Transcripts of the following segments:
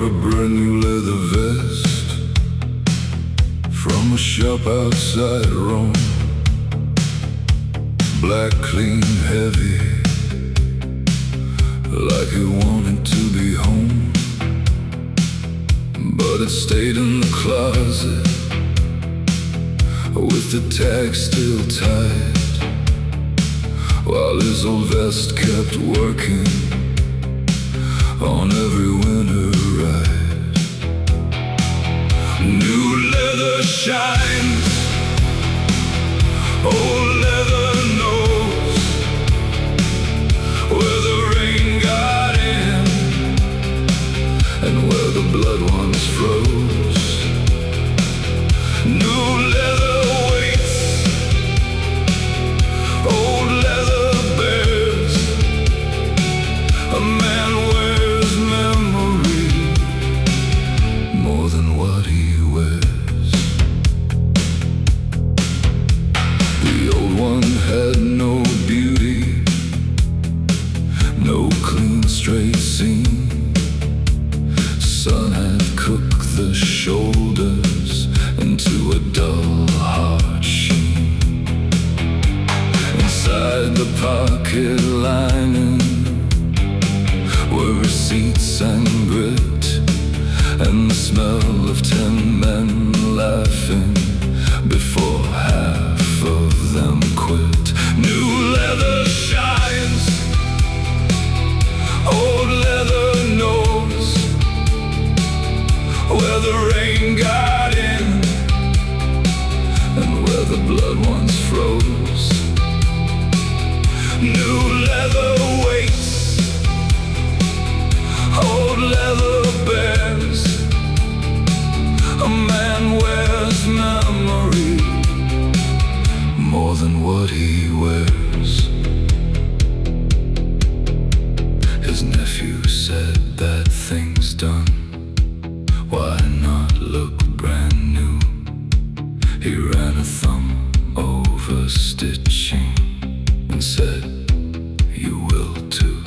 bought a brand new leather vest from a shop outside Rome. Black, clean, heavy, like he wanted to be home. But it stayed in the closet with the tag still tied, while his old vest kept working on every winter ride. New leather shines, old leather knows where the rain got in and where the blood once froze. New leather waits, old leather bears. A man wears memory more than what he wears. The old one had no beauty, no clean straight seam. Sun had cooked the shoulders into a dull hard sheen. Inside the pocket lining were receipts and grit, and the smell of 10 men laughing before half of them quit. New leather shines, old leather knows where the rain got in and where the blood once froze. New leather waits, old leather bears. A man wears memory more than what he wears. His nephew said, "Bad things done, why not look brand new?" He ran a thumb over stitching and said, "You will too.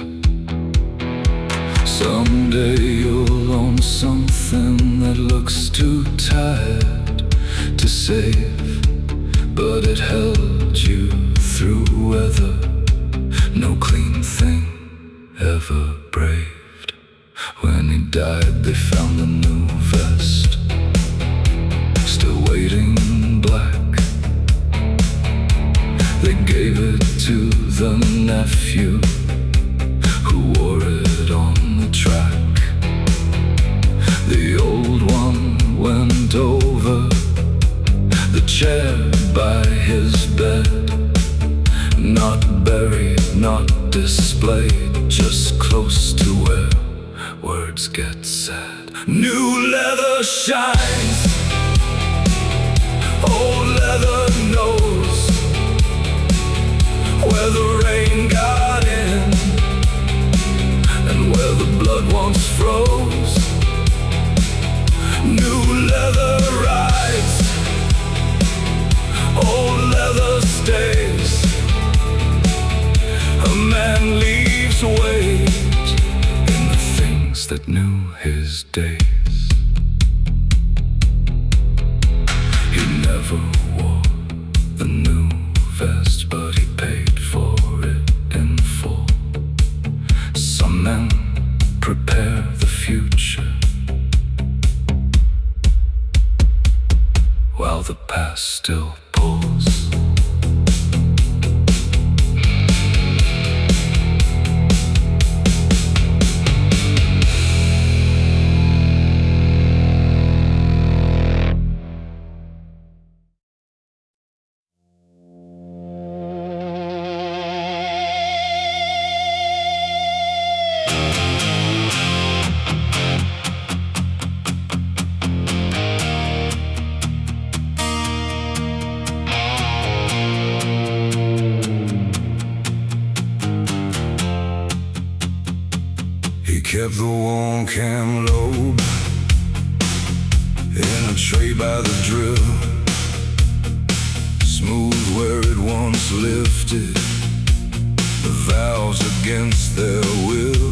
Someday you'll own something that looks too tired to save, but it held you through weather no clean thing ever braved." When he died, they found a new vest, still waiting in black. They gave it to the nephew, who wore it on the track. The old one went over the chair by his bed, not buried, not displayed, just close to where words get said. New leather shines, old leather knows where the rain got in and where the blood once froze. New leather rides, old leather stays. A man leaves weight in the things that knew his days. He never wore the new vest, but he paid for it in full. Some men prepare the future, while the past still pulls. Kept the warm camlobe in a tray by the drill, smooth where it once lifted, the valves against their will.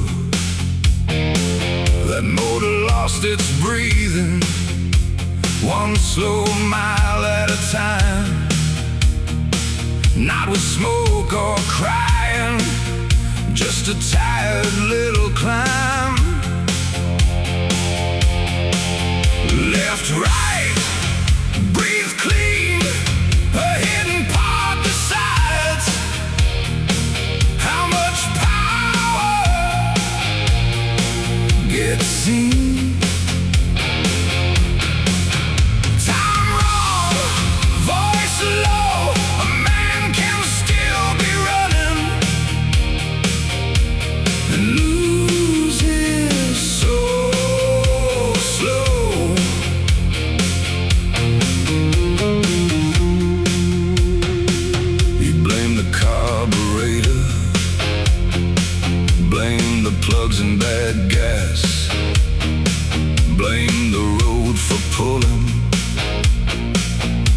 That motor lost lost its breathing, one slow mile at a time. Not with smoke or crying, just a tired little climb. Left, right, breathe clean. A hidden part decides how much power gets seen. Time wrong, voice low. A man can still be running and lose his soul slow. He blamed the carburetor, blamed the plugs and bad gas, blamed the road for pulling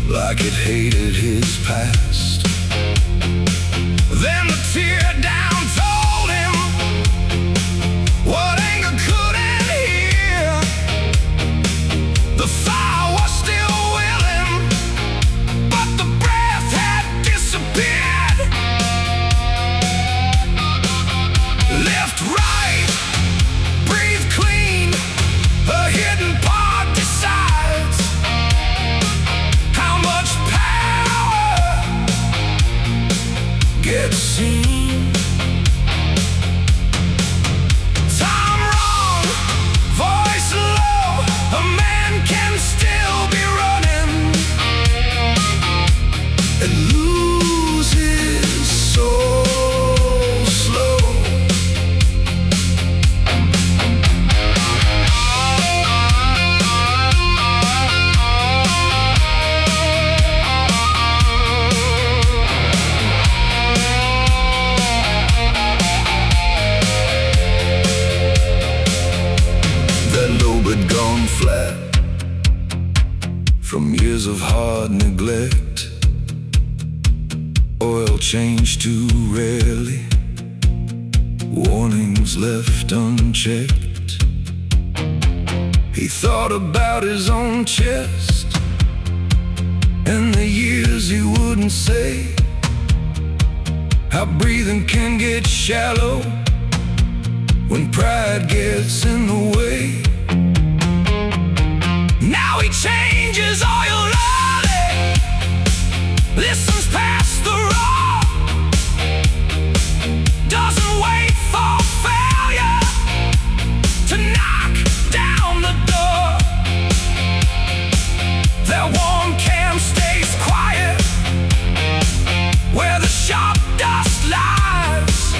like it hated his past. Then the tear down told him what anger couldn't hear. The fire was still willing, but the breath had disappeared. Left, right, breathe clean. A hidden part decides how much power gets seen. Time wrong, voice low. A man can still be running and lose his soul slow. That lobe had gone flat from years of hard neglect. Oil changed too rarely, warnings left unchecked. He thought about his own chest and the years he wouldn't say, how breathing can get shallow when pride gets in the way. Now he changes oil early, listens past the roar, doesn't wait for failure to knock down the door. That warm cam stays quiet where the sharp dust lies,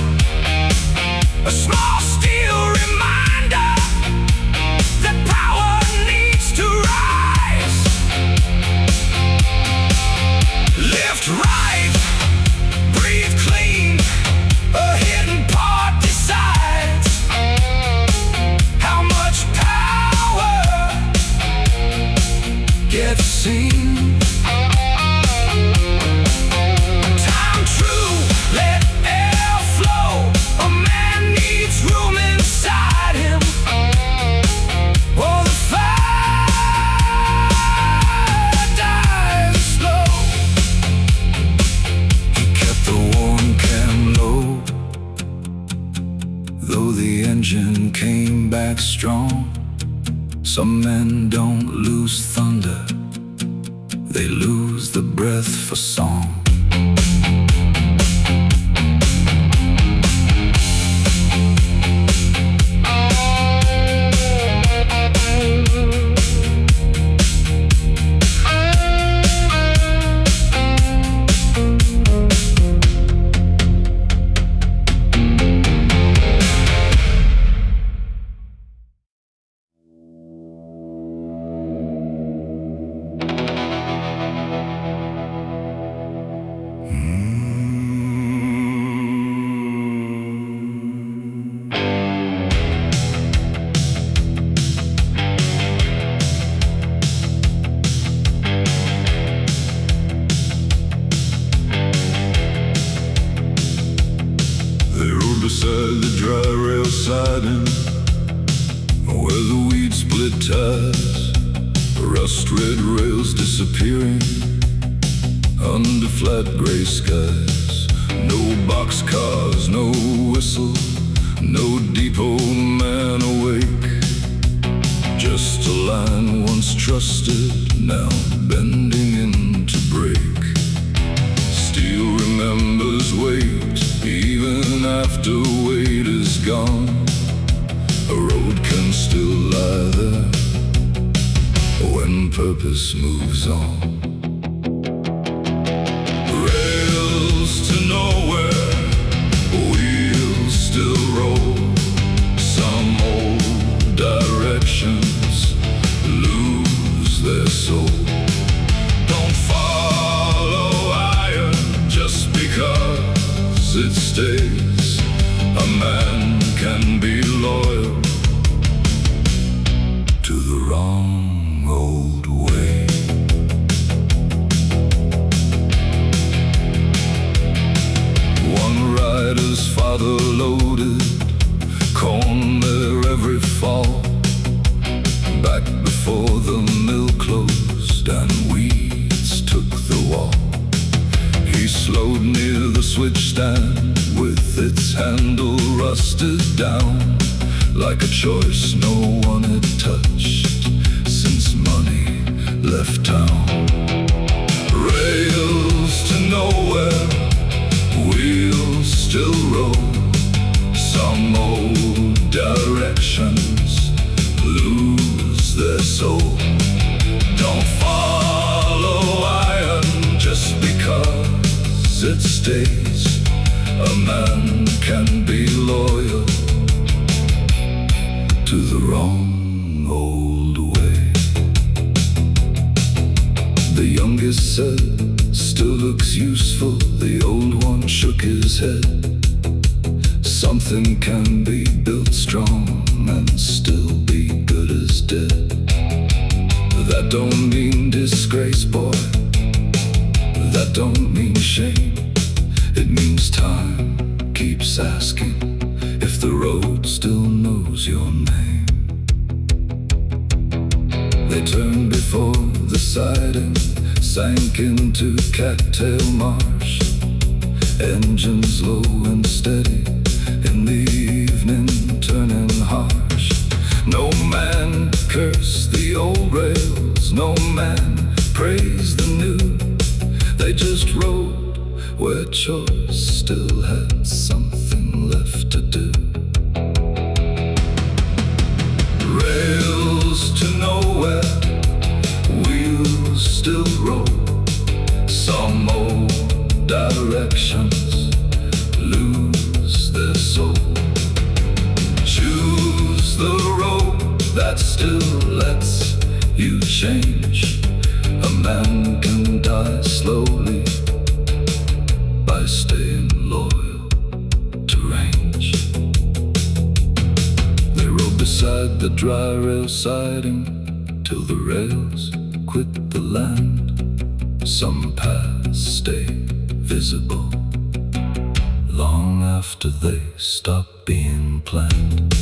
a small steel reminder that power needs to rise. Left, right, breathe clean. A hidden part decides how much power gets seen. Time true, let air flow. A man needs room inside him, or the fire dies slow. He kept the warm cam low, though the engine came back strong. Some men don't lose thunder, they lose the breath for song. beside the dry rail siding, where the weeds split ties, rust-red rails disappearing under flat gray skies. No boxcars, no whistle, no depot man awake. Just a line once trusted, now bending into break. Steel remembers weight, even after weight is gone. A road can still lie there when purpose moves on. Rails to nowhere, wheels still roll. Some old directions lose their soul. Don't follow iron just because it stays. A man can be loyal to the wrong old way. One rider's father loaded corn there every fall, back before the mill closed and weeds took the wall. He slowed near the switch stand with its handle rusted down, like a choice no one had touched since money left town. Rails to nowhere, wheels still roll. Some old directions lose their soul. Don't follow iron just because it stays. A man can be loyal to the wrong old way. The youngest said, still looks useful. The old one shook his head. Something can be built strong and still be good as dead. That don't mean disgrace, boy. That don't mean shame. It means time keeps asking if the road still knows your name. They turned before the siding sank into cattail marsh. Engines low and steady in the evening turning harsh. No man cursed the old rails, no man praised the new. They just rode where choice still had something left to do. Rails to nowhere, wheels still roll. Some old directions lose their soul. Choose the road that still lets you change. A man can die slowly by staying loyal to range. They rode beside the dry rail siding till the rails quit the land. Some paths stay visible long after they stop being planned.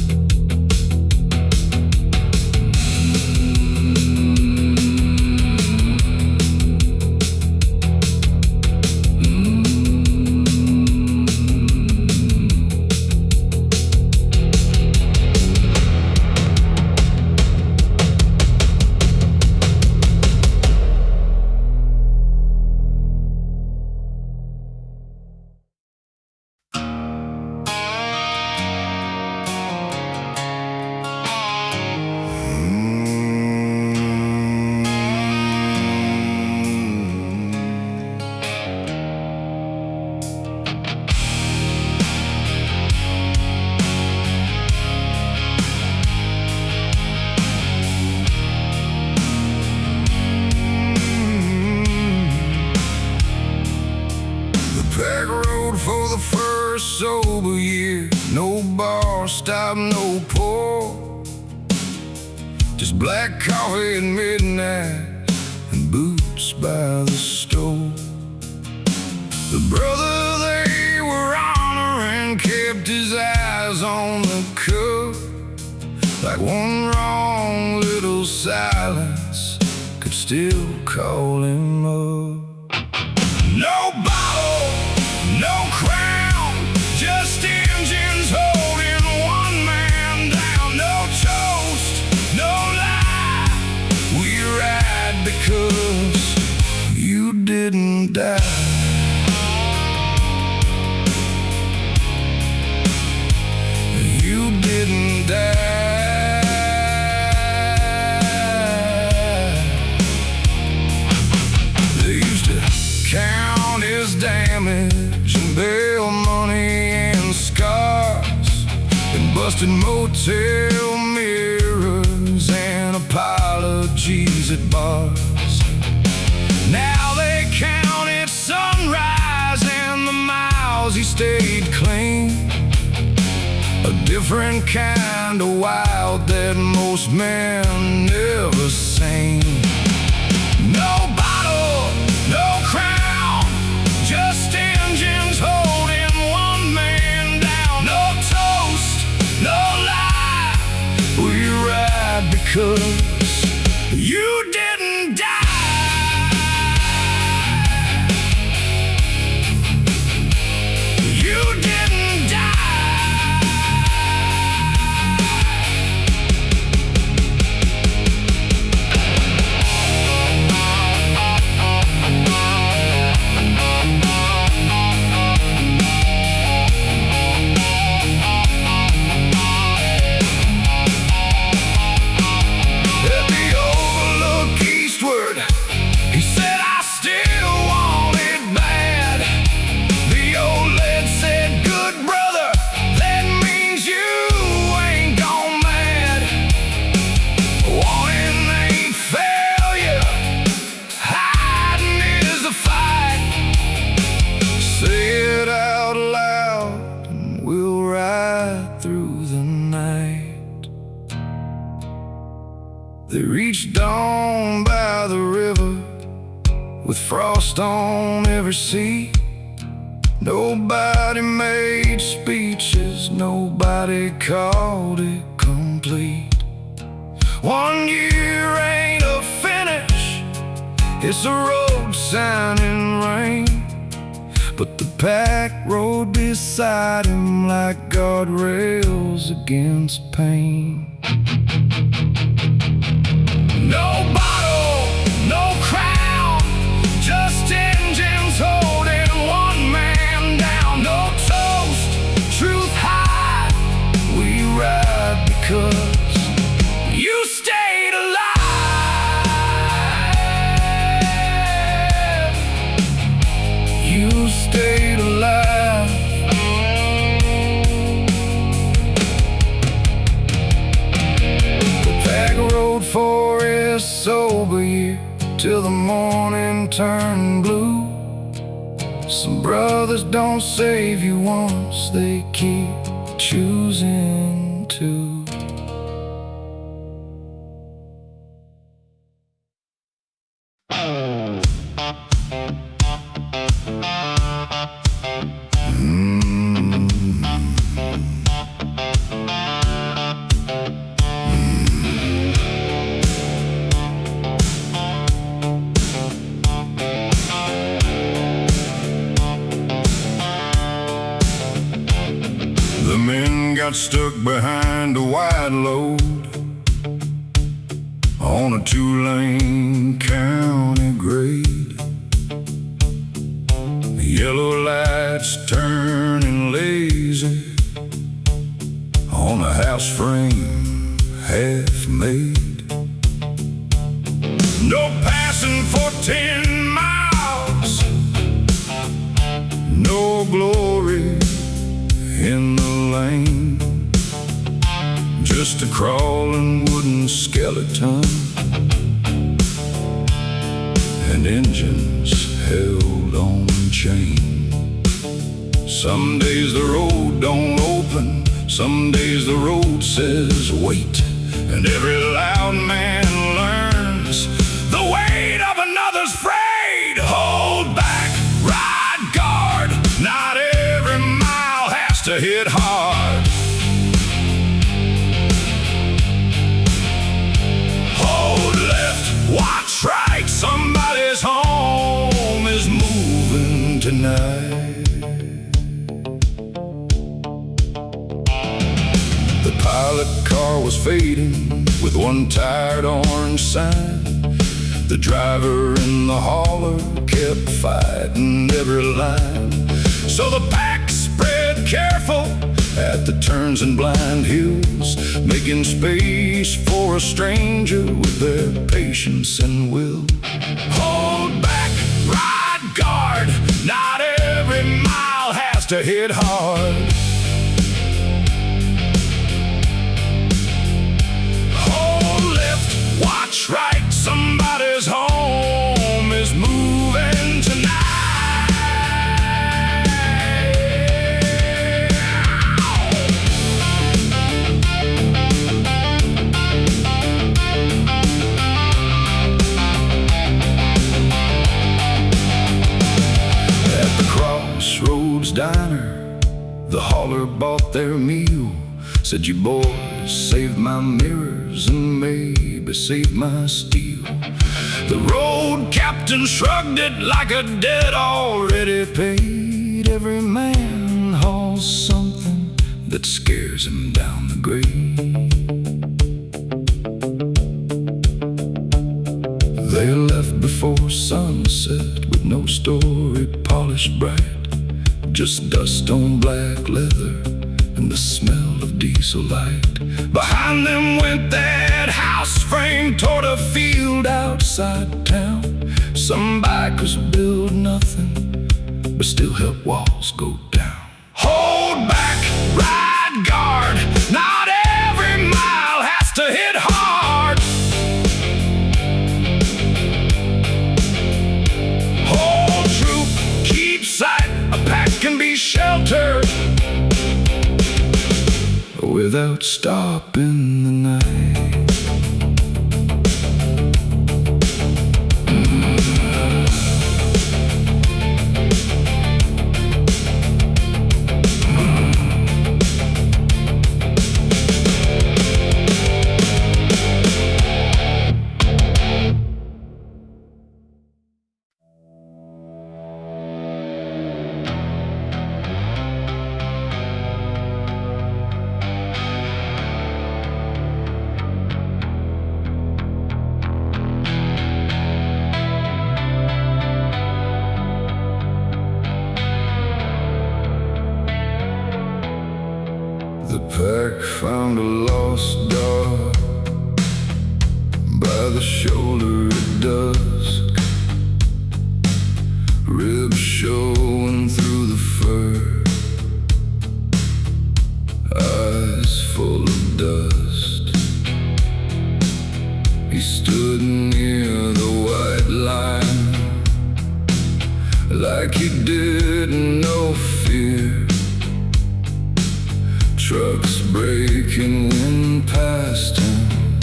For the first sober year, no bar stop, no pour, just black coffee at midnight and boots by the store. The brother they were honoring kept his eyes on the cup, like one still call him up. No bottle, no crown, just engines holding one man down. No toast, no lie, we ride because you didn't die. You didn't die. They used to count his damage and bail money and scars, and busted motel mirrors and apologies at bars. Now they count it sunrise and the miles he stayed clean. A different kind of wild that most men never seen. No bottle, no crown, just engines holding one man down. No toast, no lie, we ride because you didn't die. You didn't die. They reached dawn by the river with frost on every sea. Nobody made speeches, nobody called it complete. 1 year ain't a finish, it's a road sign in rain. But the pack rode beside him like guardrails against pain. No bottle, no crown, just engines holding one man down. No toast, truth high, we ride because you stayed alive. You stayed alive. The pack rode for a sober year till the morning turned blue. Some brothers don't save you once, they keep choosing to. The men got stuck behind a wide load on a 2-lane county grade. The yellow lights turning lazy on a house frame half made. No passing for 10 miles, no glory in the lane, just a crawling wooden skeleton and engines held on chain. Some days the road don't open, some days the road says wait, and every loud man learns the weight of another's freight. Hold back, ride guard, not every mile has to hit hard. Hold left, watch right. right, somebody's home is moving tonight. The pilot car was fading with one tired orange sign. The driver in the hauler kept fighting every line. So the pack spread careful at the turns and blind hills, making space for a stranger with their patience and will. Hold back, ride guard, not every mile has to hit hard. Hold left, watch right, somebody's home is moving tonight. Crossroads Diner, the hauler bought their meal. Said, you boys saved my mirrors and maybe saved my steel. The road captain shrugged it like a debt already paid. Every man hauls something that scares him down the grade. They left before sunset with no story polished bright, just dust on black leather and the smell of diesel light. Behind them went that house frame toward a field outside town. Some bikers build nothing but still help walls go down. Hold back, ride guard, not every mile has to hit hard. Hold troop, keep sight, a pack can be sheltered without stopping the night. The pack found a lost dog by the shoulder at dusk, ribs showing through the fur, eyes full of dust. He stood near the white line like he didn't know fear. Trucks breaking wind past him,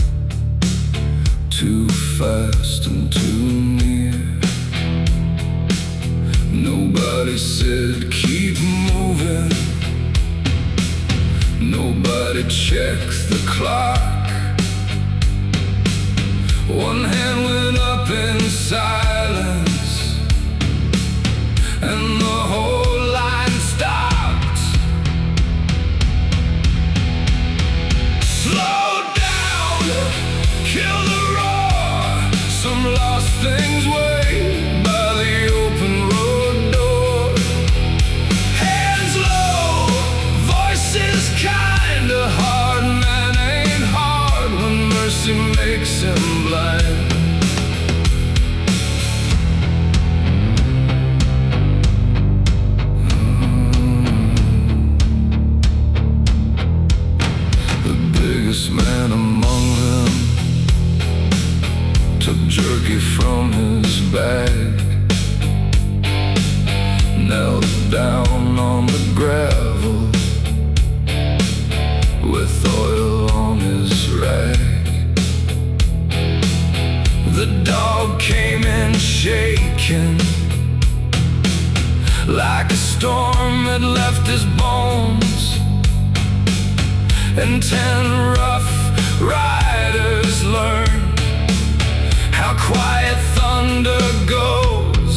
too fast and too near. Nobody said keep moving, nobody checked the clock. One hand went up in silence and the whole line stopped. Slow down, kill the roar. Some lost things wait by the open road door. Hands low, voices kinda hard. Man ain't hard when mercy makes him blind. Man among them took jerky from his bag, knelt down on the gravel with oil on his rag. The dog came in shaking like a storm had left his bones, and 10 rough riders learned how quiet thoughts undergoes.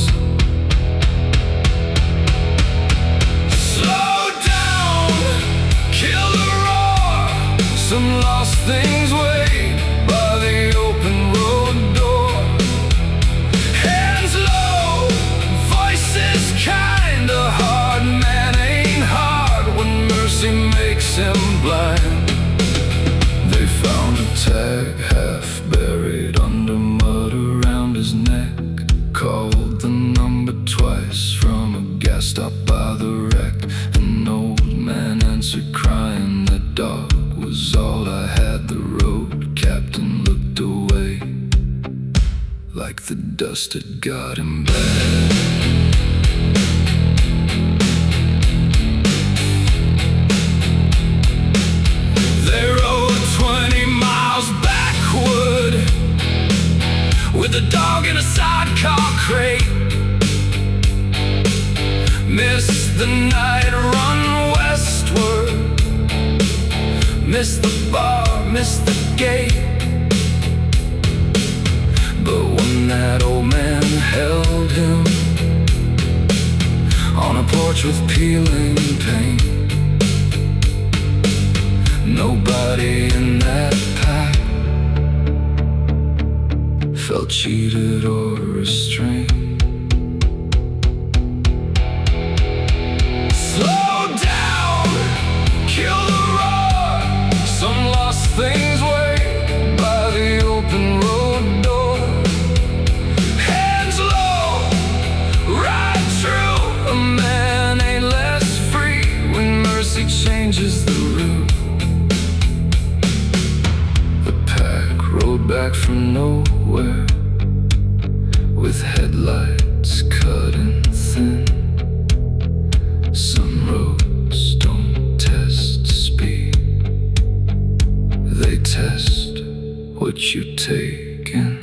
Slow down, kill the roar. Some lost things wait by the open road door. Hands low, voices kinda hard. Man ain't hard when mercy makes him blind. They found a tag half buried under mud around his neck. Called the number twice from a gas stop by the wreck. An old man answered crying, "That dog was all I had." The road captain looked away like the dust had got him bad. They rode 20 miles backward with a dog in a sidecar crate. Missed the night, run westward. Missed the bar, missed the gate. But when that old man held him on a porch with peeling paint, nobody in that pack felt cheated or restrained. Slow down, kill the roar. Some lost things wait by the open road door. Hands low, right true. A man ain't less free when mercy changes the route. The pack rode back from nowhere with headlights cutting thin. Some roads don't test speed, they test what you take in.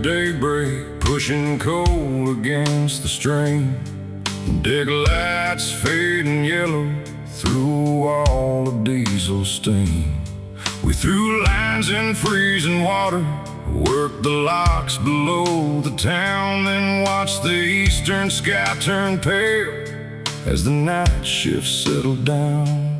Daybreak, pushing coal against the stream. Deck lights fading yellow through a wall of diesel steam. We threw lines in freezing water, worked the locks below the town, then watched the eastern sky turn pale as the night shift settled down.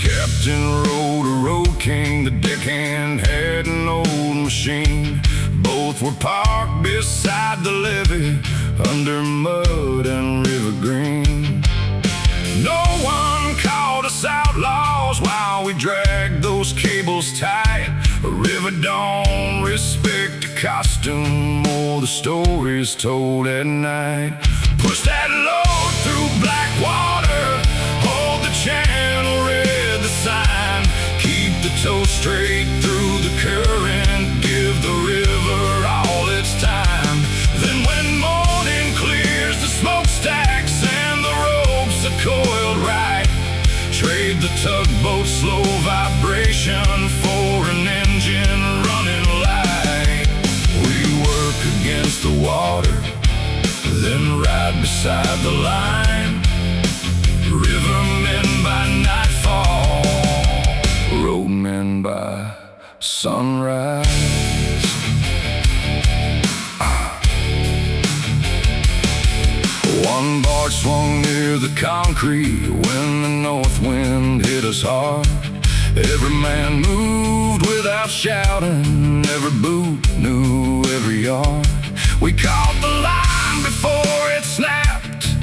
Captain rode a road king, the deckhand had an old machine. Both were parked beside the levee, under mud and river green. No one called us outlaws while we dragged those cables tight. A river don't respect a costume or the stories told at night. Push that load through black water, hold the channel red, the sign. Keep the tow straight through the current, give the river all its time. Then when morning clears the smokestacks and the ropes are coiled right, trade the tugboat's slow vibration for an engine running light. We work against the water, then ride beside the line. Rivermen by nightfall, roadmen by sunrise. One barge swung near the concrete when the north wind hit us hard. Every man moved without shouting, every boot knew every yard. We caught the line before it snapped,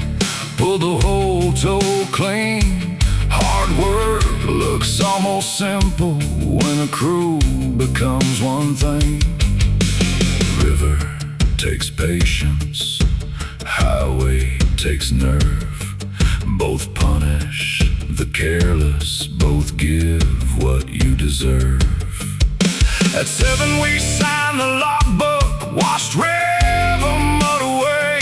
till the whole toe clean. Hard work looks almost simple when a crew becomes one thing. River takes patience, highway takes nerve. Both punish the careless, both give what you deserve. At 7 we signed the logbook, washed river mud away,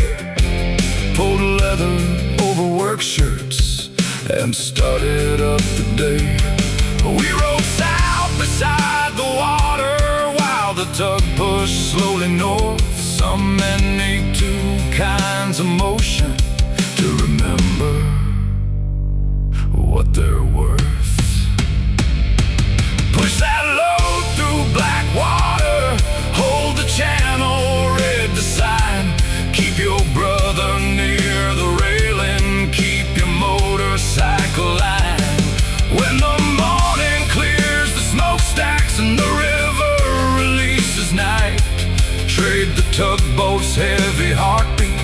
pulled leather over work shirts, and started up the day. We rode south beside the water while the tug pushed slowly north. Some men need two kinds of motion to remember what they're worth. Push that load through black water, hold the channel, read the sign. Keep your brother near the railing, keep your motorcycle line. When the morning clears the smokestacks and the river releases night, trade the tugboat's heavy heartbeat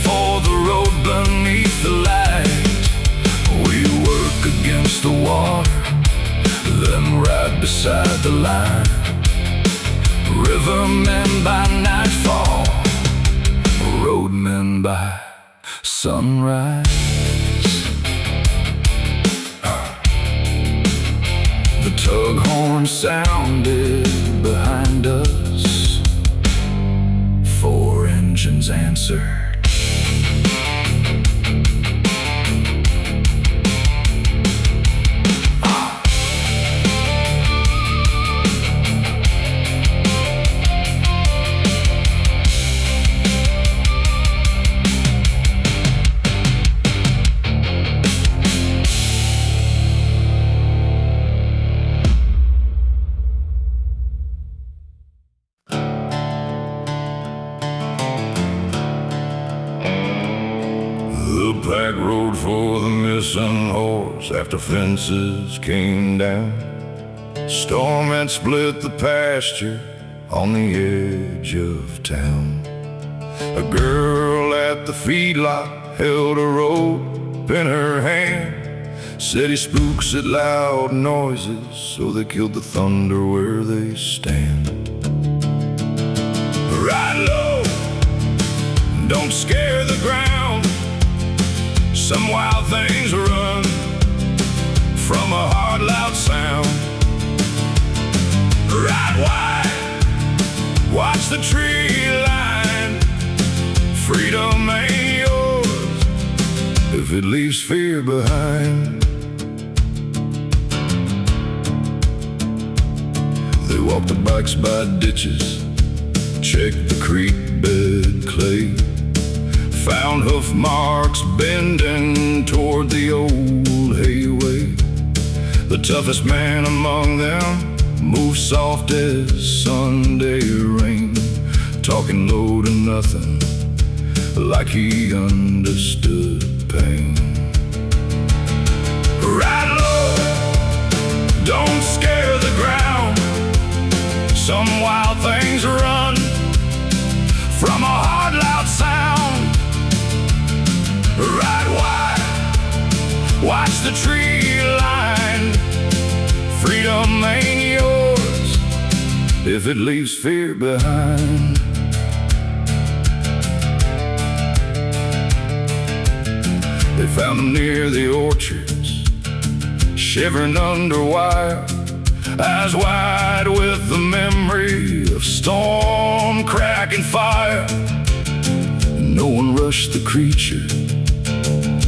for the road beneath the light. We work against the water, then right beside the line. Rivermen by nightfall, roadmen by sunrise. The tug horn sounded behind us, 4 engines answered. The pack rode for the missing horse after fences came down. Storm had split the pasture on the edge of town. A girl at the feedlot held a rope in her hand. City spooks at loud noises, so they killed the thunder where they stand. Ride low, don't scare the ground. Some wild things run from a hard, loud sound. Ride wide, watch the tree line. Freedom ain't yours if it leaves fear behind. They walked the bikes by ditches, checked the creek bed clay, found hoof marks bending toward the old hayway. The toughest man among them moved soft as Sunday rain, talking low to nothing like he understood pain. Ride low, don't scare the ground. Some wild things run from a hard, loud sound. Ride wide, watch the tree line. Freedom ain't yours if it leaves fear behind. They found them near the orchards, shivering under wire, eyes wide with the memory of storm, crack, and fire. No one rushed the creature,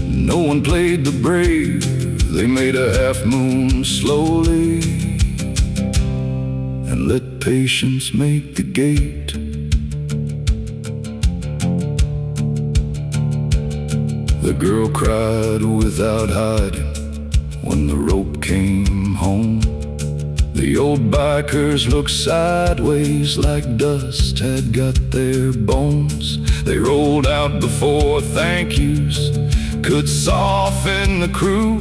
no one played the brave. They made a half moon slowly and let patience make the gate. The girl cried without hiding when the rope came home. The old bikers looked sideways like dust had got their bones. They rolled out before thank yous could soften the crew,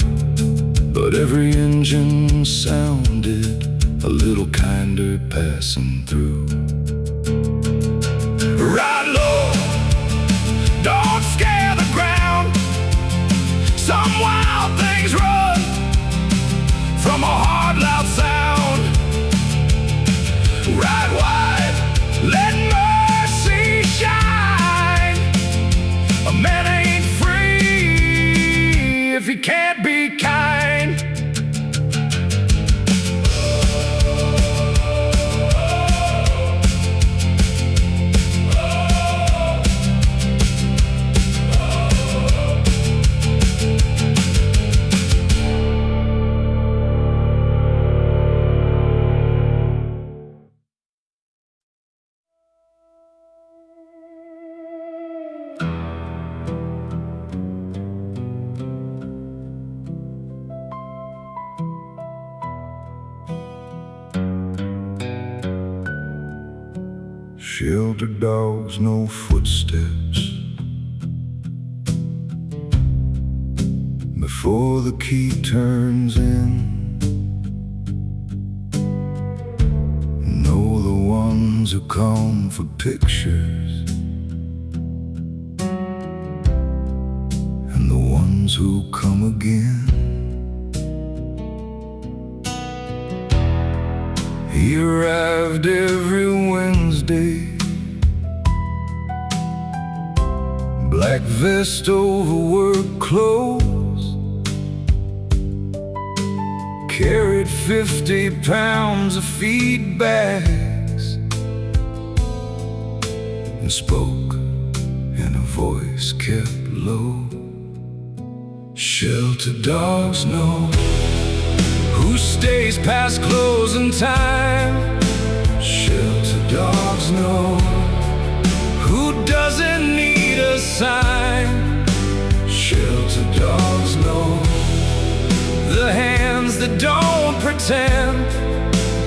but every engine sounded a little kinder passing through. Ride low, don't scare the ground. Sheltered dogs, no footsteps. Before the key turns in, know the ones who come for pictures and the ones who come again. He arrived every Wednesday, black vest over work clothes, carried 50 pounds of feed bags, and spoke in a voice kept low. Sheltered dogs know who stays past closing time. Sheltered dogs know who doesn't need a sign. Sheltered dogs know the hands that don't pretend.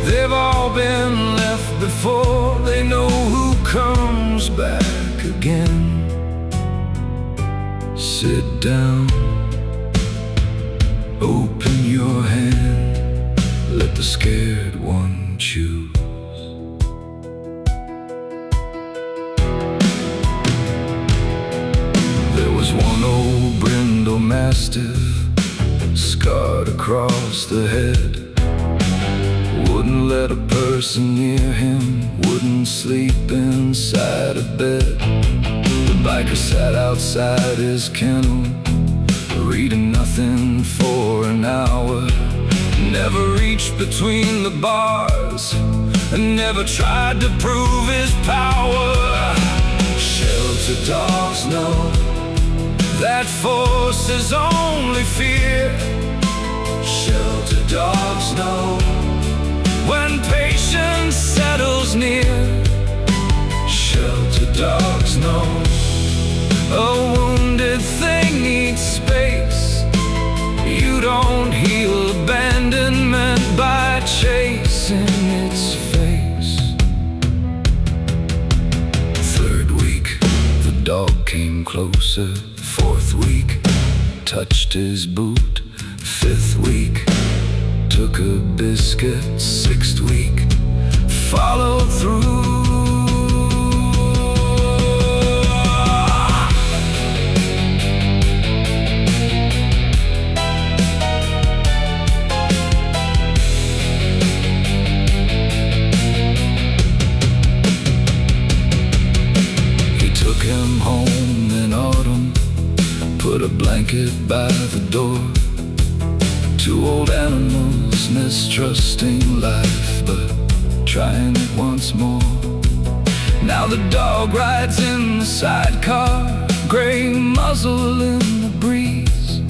They've all been left before. They know who comes back again. Sit down, open your hand, let the scared one choose. There was one old brindle mastiff, scarred across the head. Wouldn't let a person near him, wouldn't sleep inside a bed. The biker sat outside his kennel, reading nothing for an hour. Never reached between the bars, and never tried to prove his power. Sheltered dogs know that force is only fear. Sheltered dogs know when patience settles near. Sheltered dogs know a wounded thing needs space. You don't heal abandonment by chasing its face. Third week, the dog came closer. Fourth week, touched his boot. Fifth week, took a biscuit. Sixth week, followed through. Him home in autumn, put a blanket by the door. Two old animals mistrusting life, but trying it once more. Now the dog rides in the sidecar, gray muzzle in the breeze.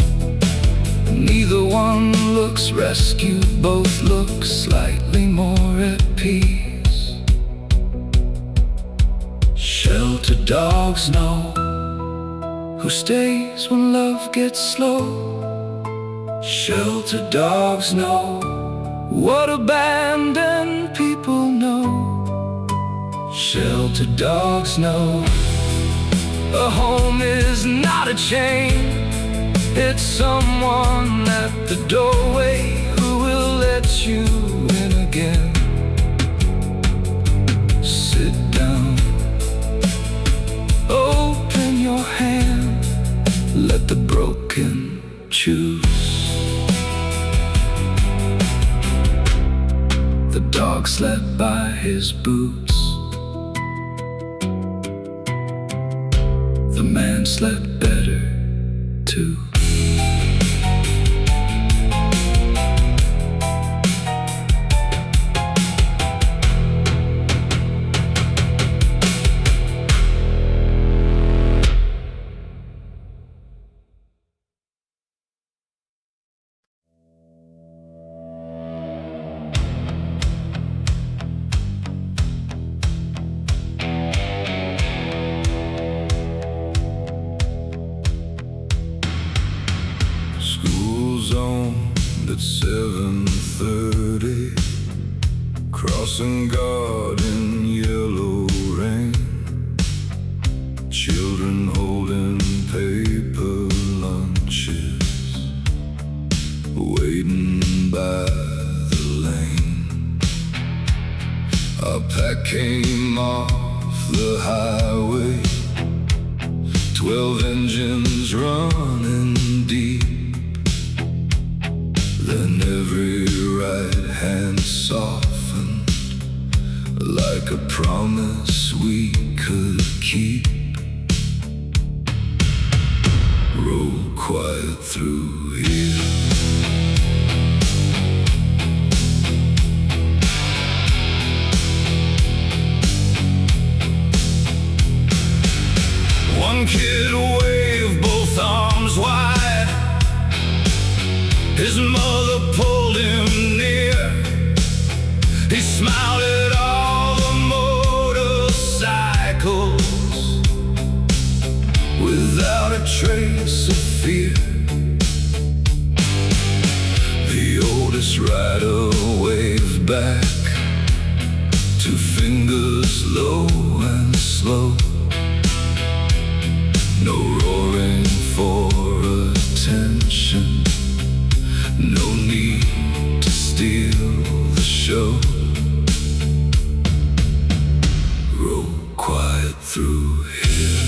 Neither one looks rescued, both look slightly more at peace. Sheltered dogs know who stays when love gets slow. Sheltered dogs know what abandoned people know. Sheltered dogs know a home is not a chain. It's someone at the doorway who will let you in again. Sit down, open your hand, let the broken choose. The dog slept by his boots. The man slept better too. At 7:30, crossing guard in yellow rain. came off the highway, 12 engines running deep. Then every right hand softened, like a promise we could keep. Roll quiet through here. One kid waved both arms wide. His mother pulled him near. He smiled at all the motorcycles without a trace of fear. The oldest rider waved back, two fingers low and slow. No roaring for attention, no need to steal the show. Roll quiet through here.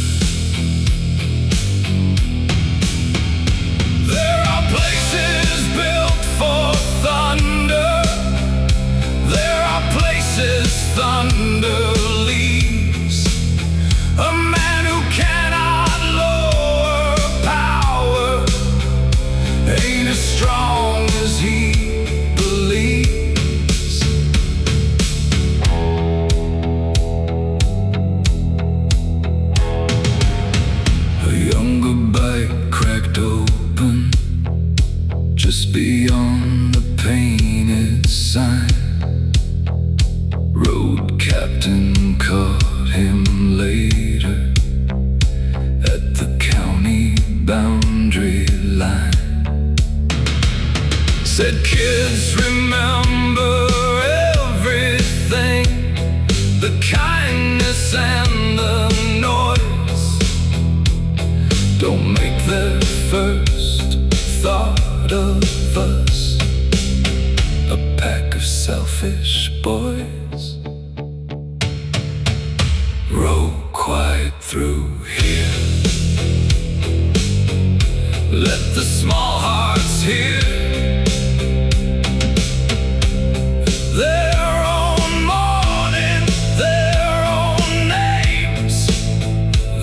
There are places built for thunder. There are places thunder leaves. A man who cannot lower power ain't as strong as he believes. A younger bike cracked open just beyond the painted sign. Road captain caught him later at the county boundary line. Said, kids, remember everything, the kindness and the noise. Don't make their first thought of us a pack of selfish boys. Roll quiet through here. Let the small hearts hear their own morning, their own names,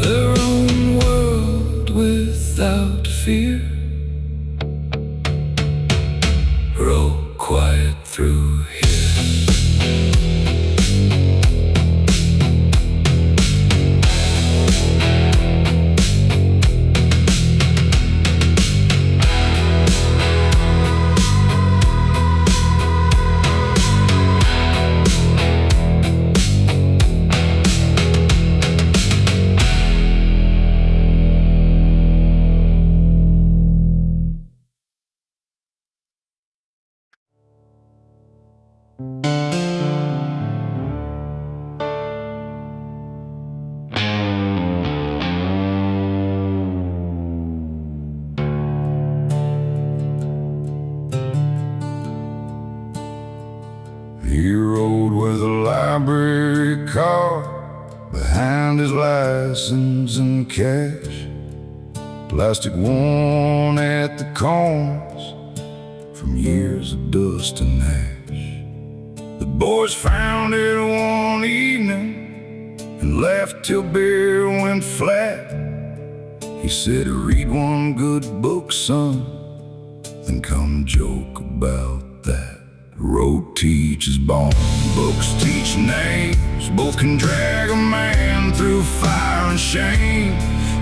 their own world without fear. Roll quiet through here. He rode with a library card behind his license and cash. Plastic worn at the corners from years of dust and ash. The boys found it one evening and laughed till beer went flat. He said, read one good book, son, then come joke about that. Road teaches bone, books teach names. Both can drag a man through fire and shame.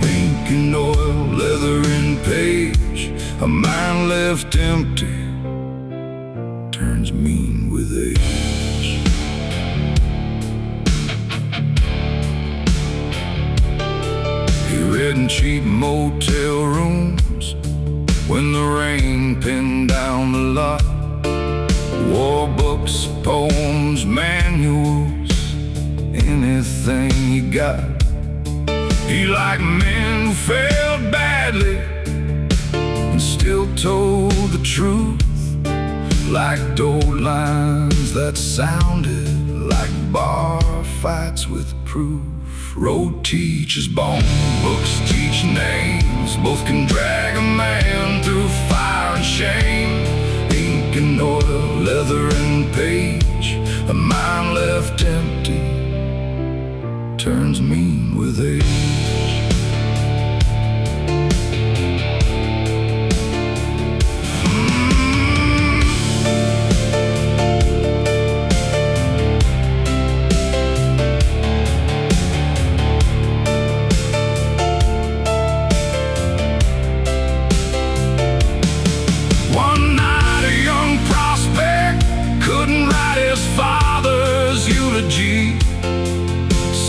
Ink and oil, leather and page. A mind left empty turns mean with age. He read in cheap motel rooms when the rain pinned down the lot. War books, poems, manuals, anything he got. He liked men who failed badly and still told the truth. Liked old lines that sounded like bar fights with proof. Road teaches bone, books teach names. Both can drag a man through fire and shame. Ink and oil, leather and page. A mind left empty turns mean with age.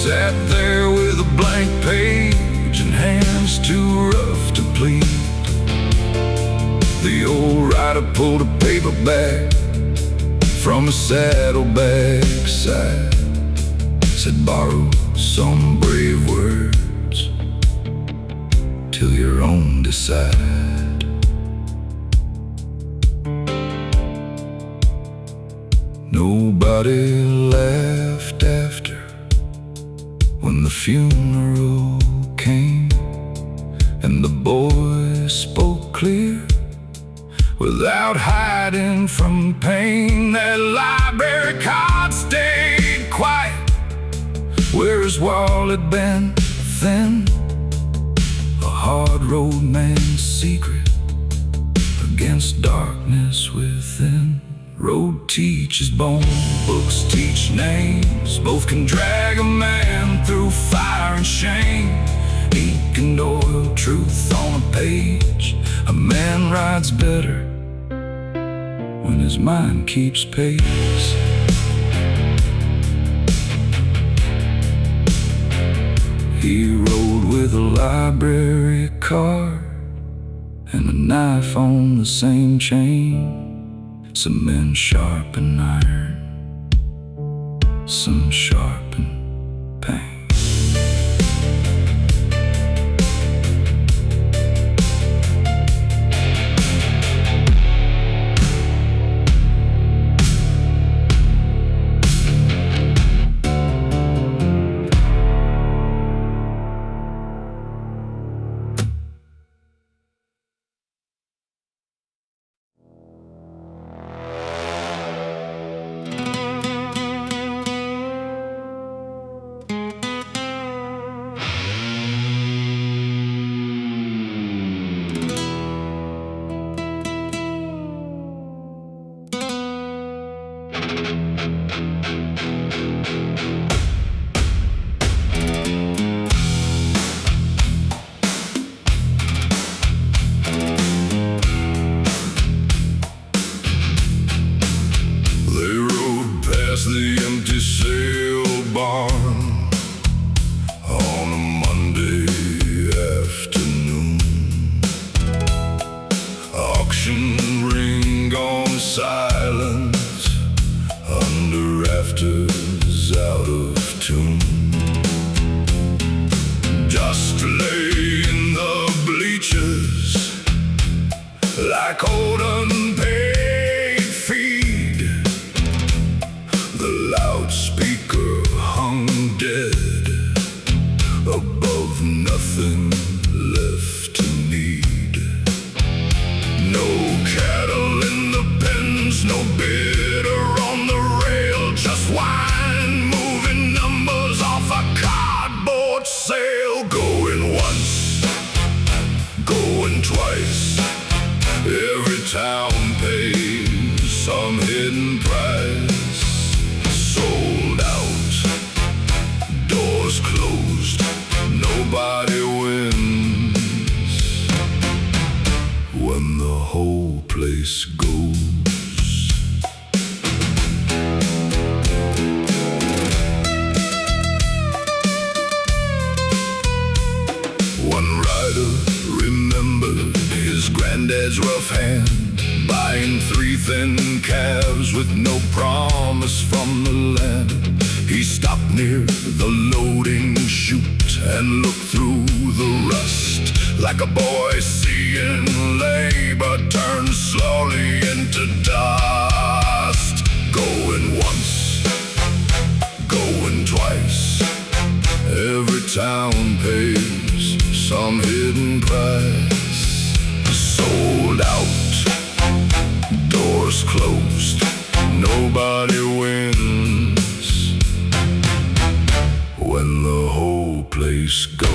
Sat there with a blank page and hands too rough to plead. The old writer pulled a paperback from a saddlebag side. Said, borrow some brave words till your own decide. Nobody laughed after when the funeral came, and the boy spoke clear without hiding from pain. That library card stayed quiet where his wall had been thin. A hard road man's secret against darkness within. Road teaches bone, books teach names. Both can drag a man through fire and shame. Ink and oil, truth on a page. A man rides better when his mind keeps pace. He rode with a library card and a knife on the same chain. Some men sharpen iron, some sharpen pain. The empty sail barn on a Monday afternoon. Auction ring gone silent under rafters out of tune. Dust lay in the bleachers like old unpaid feed. The loudspeaker hung dead above, nothing left to need. No cattle in the pens, no bidder on the rail, just wine moving numbers off a cardboard sail. Going once, going twice, every town pays some hidden price. Sold out, doors closed, nobody wins when the whole place goes. One rider remembered his granddad's rough hand, buying 3 thin calves with no promise from the land. He stopped near the loading chute and looked through the rust, like a boy seeing labor turn slowly into dust. Going once, going town pays some hidden price. Sold out, doors closed, nobody wins when the whole place goes.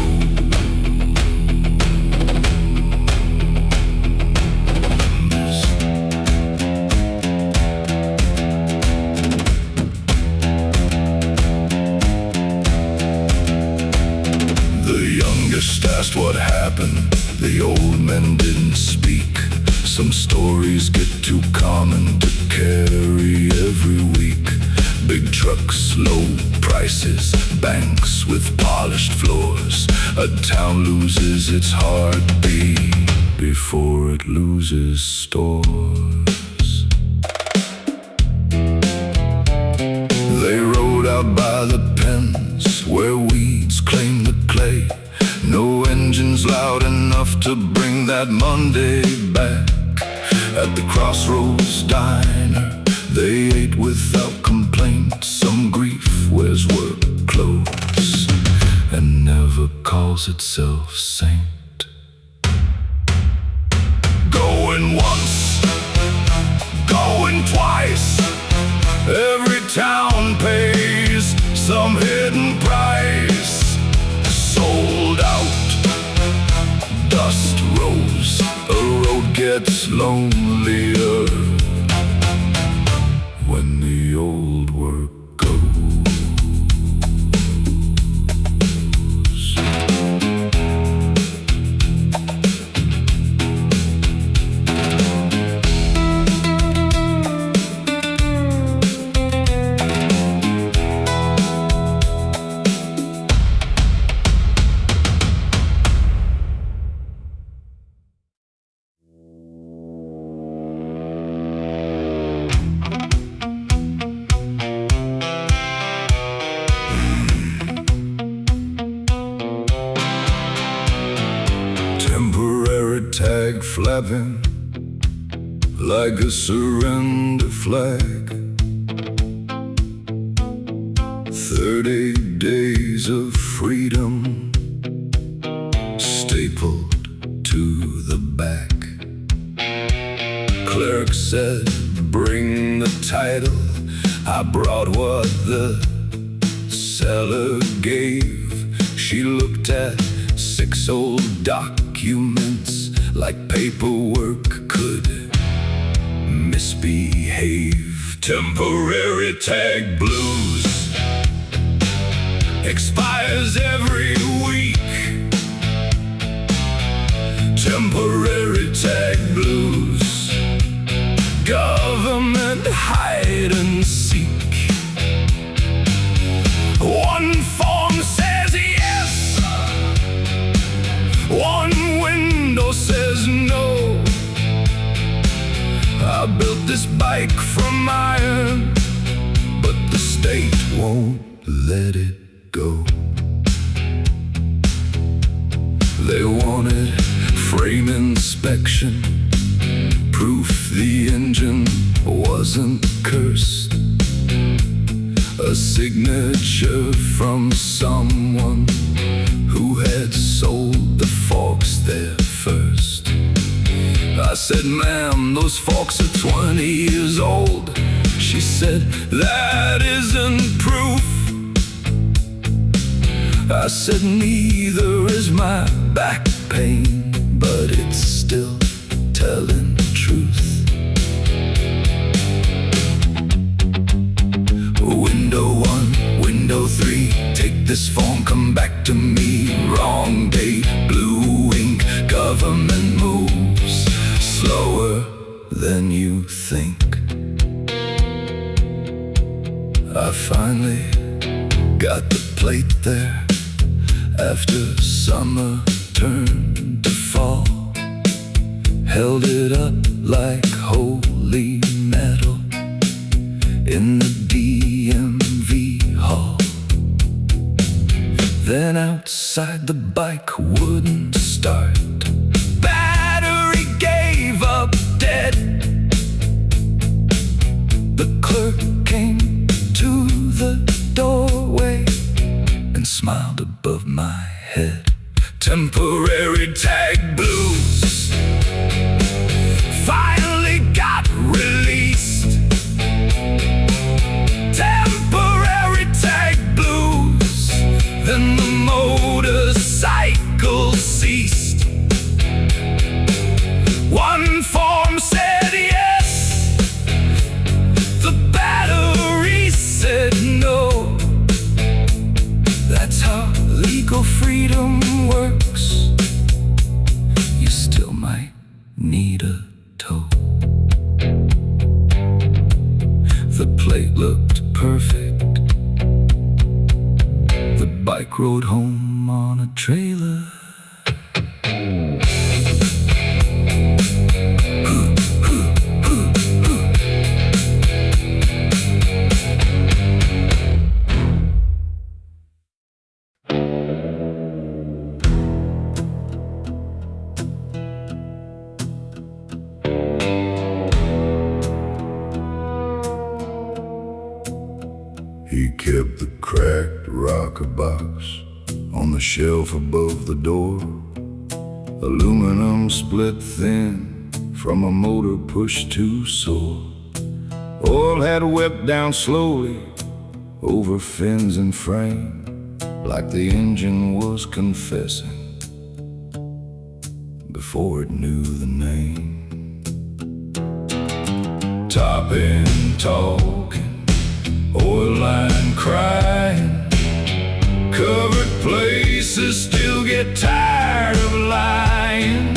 Asked what happened, the old men didn't speak. Some stories get too common to carry every week. Big trucks, low prices, banks with polished floors. A town loses its heartbeat before it loses stores. They rode out by the pens where weeds claim the clay. No engines loud enough to bring that Monday back. At the Crossroads Diner, they ate without complaint. Some grief wears work clothes and never calls itself saint. Going once, going twice, every town pays some hidden price. Sold out, dust rose, a road gets lonelier when the old work goes. Tag flapping like a surrender flag. 30 days of freedom stapled to the back. Clerk said, bring the title. I brought what the seller gave. She looked at 6 old documents like paperwork could misbehave. Temporary tag blues expires every week. Temporary tag blues, government hide and seek. One form says yes, one window says no. I built this bike from iron, but the state won't let it go. They wanted frame inspection, proof the engine wasn't cursed, a signature from someone who had sold the forks there first. I said, ma'am, those forks are 20 years old. She said, that isn't proof. I said, neither is my back pain, but it's still telling the truth. Window 1, window 3, take this form, come back to me. Wrong date, blue ink, government moves slower than you think. I finally got the plate there after summer turned to fall. Held it up like holy metal in the DMV hall. Then outside the bike wouldn't start. Battery gave up dead. The clerk came to the doorway and smiled above my head. Temporary tag blues finally got released. Temporary tag blues, then the motorcycle ceased. One form said yes, the battery said no. That's how legal freedom works. You still might need a tow. The plate looked perfect. The bike rode home on a trailer. He kept the cracked rocker box on the shelf above the door. Aluminum split thin from a motor pushed too sore. Oil had wept down slowly over fins and frame, like the engine was confessing before it knew the name. Top end talking, oil line crying, covered places still get tired of lying.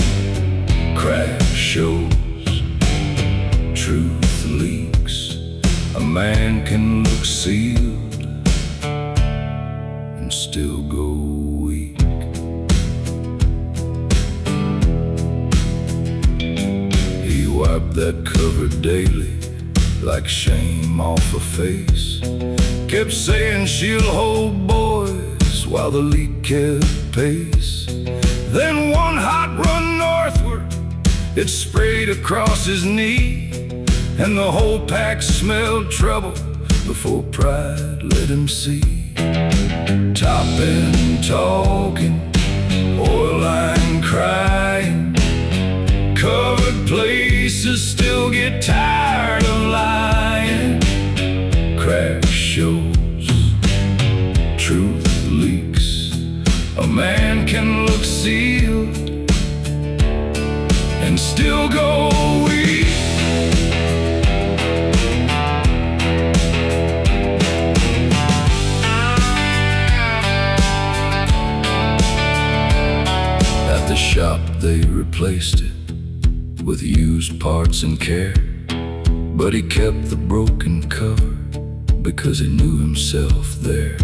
Crash shows, truth leaks. A man can look sealed and still go weak. He wiped that cover daily like shame off a face. Kept saying she'll hold boys while the leak kept pace. Then one hot run northward, it sprayed across his knee, and the whole pack smelled trouble before pride let him see. Top end talking, oil line crying, covered places still get tired of lying. Crash shows, truth leaks. A man can look sealed and still go weak. At the shop they replaced it with used parts and care, but he kept the broken cover because he knew himself there.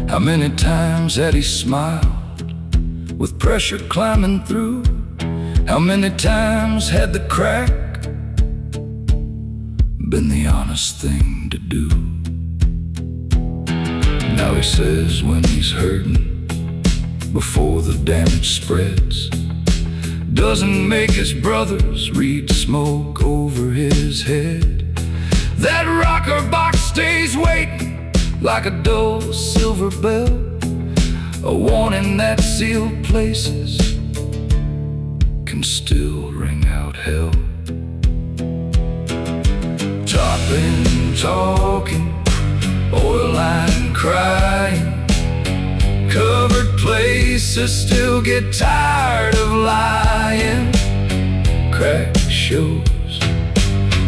How many times had he smiled with pressure climbing through? How many times had the crack been the honest thing to do? Now he says when he's hurting, before the damage spreads, doesn't make his brothers read smoke over his head. That rocker box stays waiting like a dull silver bell, a warning that sealed places can still ring out hell. Top end talking, oil line crying, covered places still get tired of lying. Crack shows,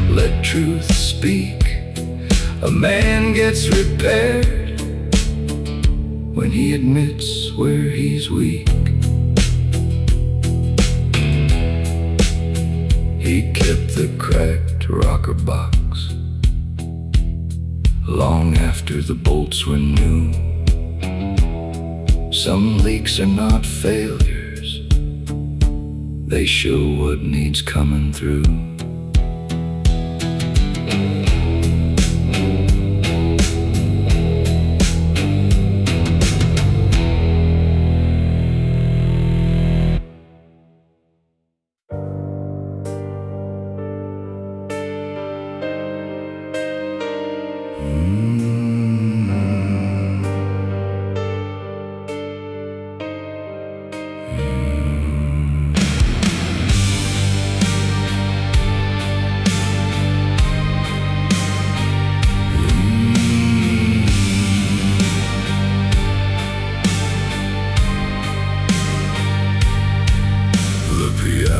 let truth speak. A man gets repaired when he admits where he's weak. He kept the cracked rocker box long after the bolts were new. Some leaks are not failures, they show what needs coming through.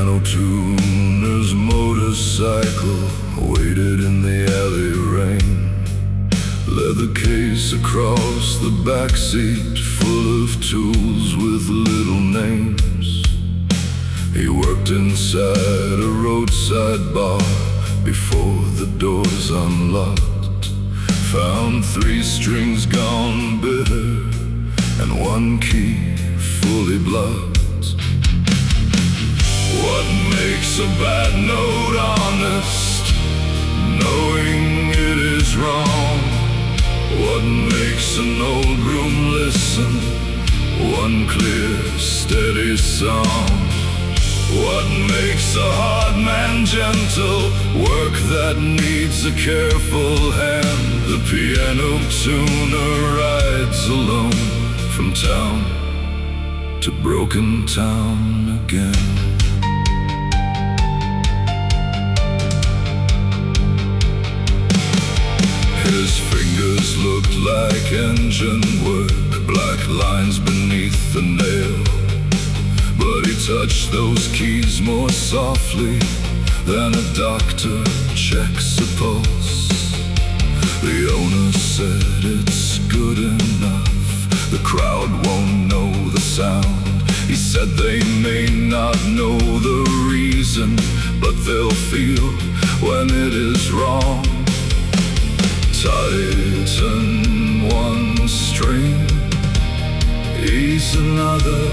piano tuner's motorcycle waited in the alley rain. Leather case across the backseat, full of tools with little names. He worked inside a roadside bar before the doors unlocked. Found 3 strings gone bitter and 1 key fully blocked. What makes a bad note honest? Knowing it is wrong. What makes an old room listen? 1 clear, steady song. What makes a hard man gentle? Work that needs a careful hand. The piano tuner rides alone from town to broken town again. His fingers looked like engine work, black lines beneath the nail. But he touched those keys more softly than a doctor checks a pulse. The owner said it's good enough, the crowd won't know the sound. He said they may not know the reason, but they'll feel when it is wrong. Tighten 1 string, ease another.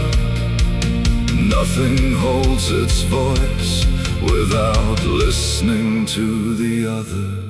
Nothing holds its voice without listening to the others.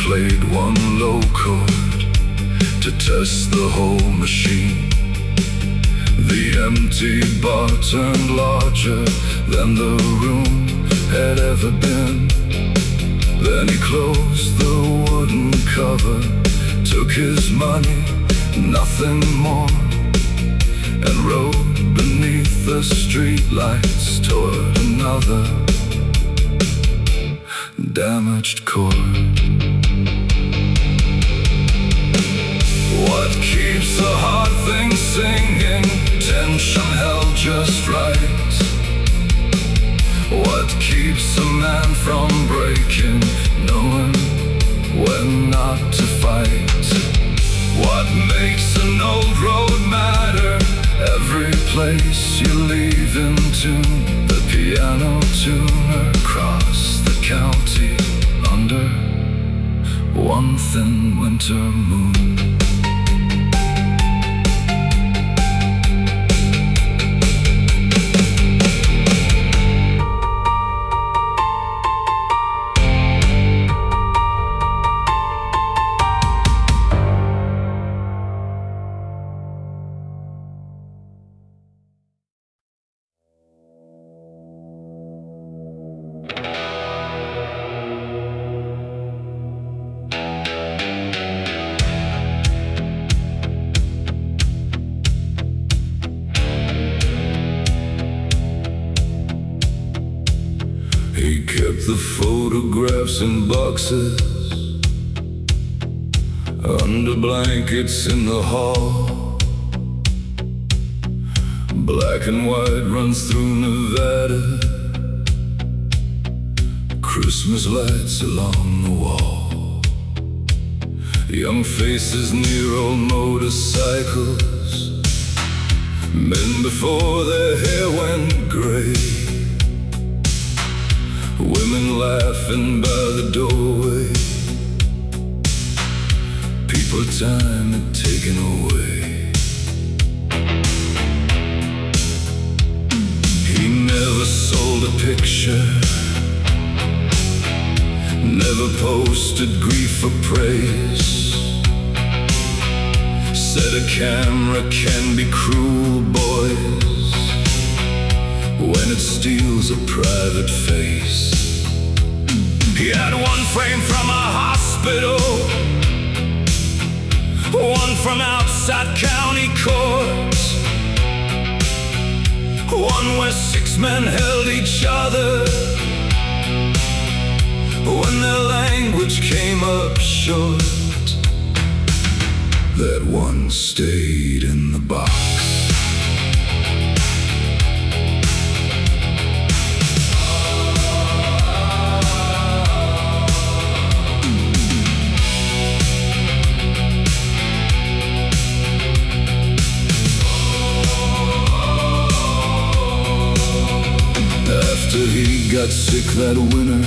Played 1 low chord to test the whole machine. The empty bar turned larger than the room had ever been. Then he closed the wooden cover, took his money, nothing more, and rode beneath the streetlights toward another damaged chord. What keeps the heart thing singing? Tension held just right. What keeps a man from breaking? Knowing when not to fight. What makes an old road matter? Every place you leave in tune. The piano tuner crossed the county under 1 thin winter moon. He kept the photographs in boxes under blankets in the hall. Black and white runs through Nevada, Christmas lights along the wall. Young faces near old motorcycles, men before their hair went gray, women laughing by the doorway, people time had taken away. He never sold a picture, never posted grief or praise. Said a camera can be cruel, boys, when it steals a private face. He had one frame from a hospital, one from outside county courts, one where 6 men held each other when their language came up short. That one stayed in the box. After he got sick that winter,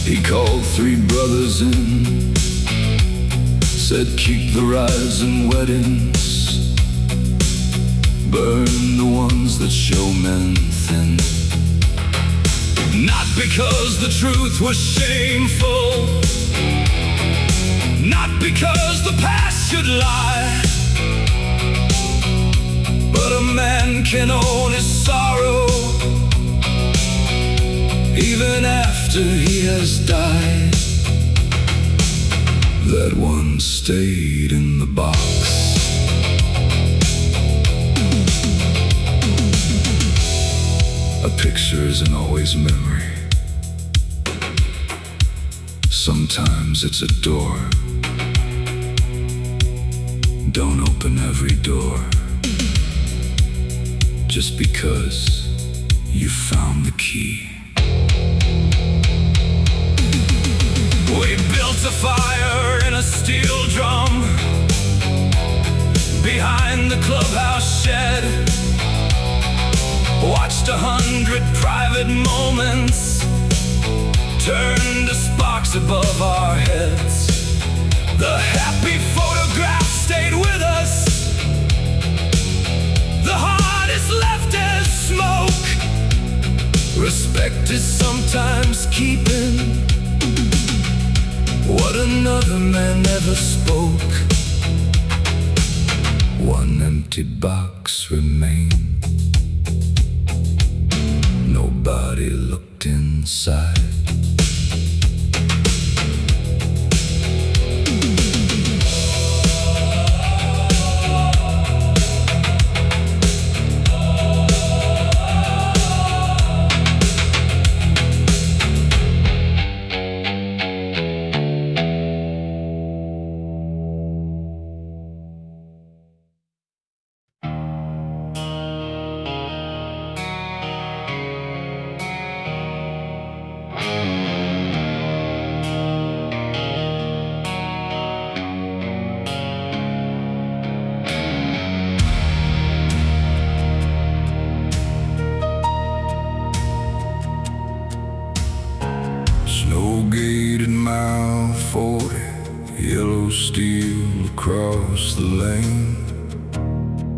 he called 3 brothers in, said keep the rising weddings, burn the ones that show men thin. Not because the truth was shameful, not because the past should lie, but a man can own his sorrow even after he has died. That one stayed in the box. A picture isn't always memory. Sometimes it's a door. Don't open every door just because you found the key. We built a fire in a steel drum behind the clubhouse shed, watched 100 private moments turn to sparks above our heads. The happy photograph stayed with us, the heart is left as smoke. Respect is sometimes keeping what another man never spoke. One empty box remained. Nobody looked inside. Snow-gated mile 40, yellow steel across the lane.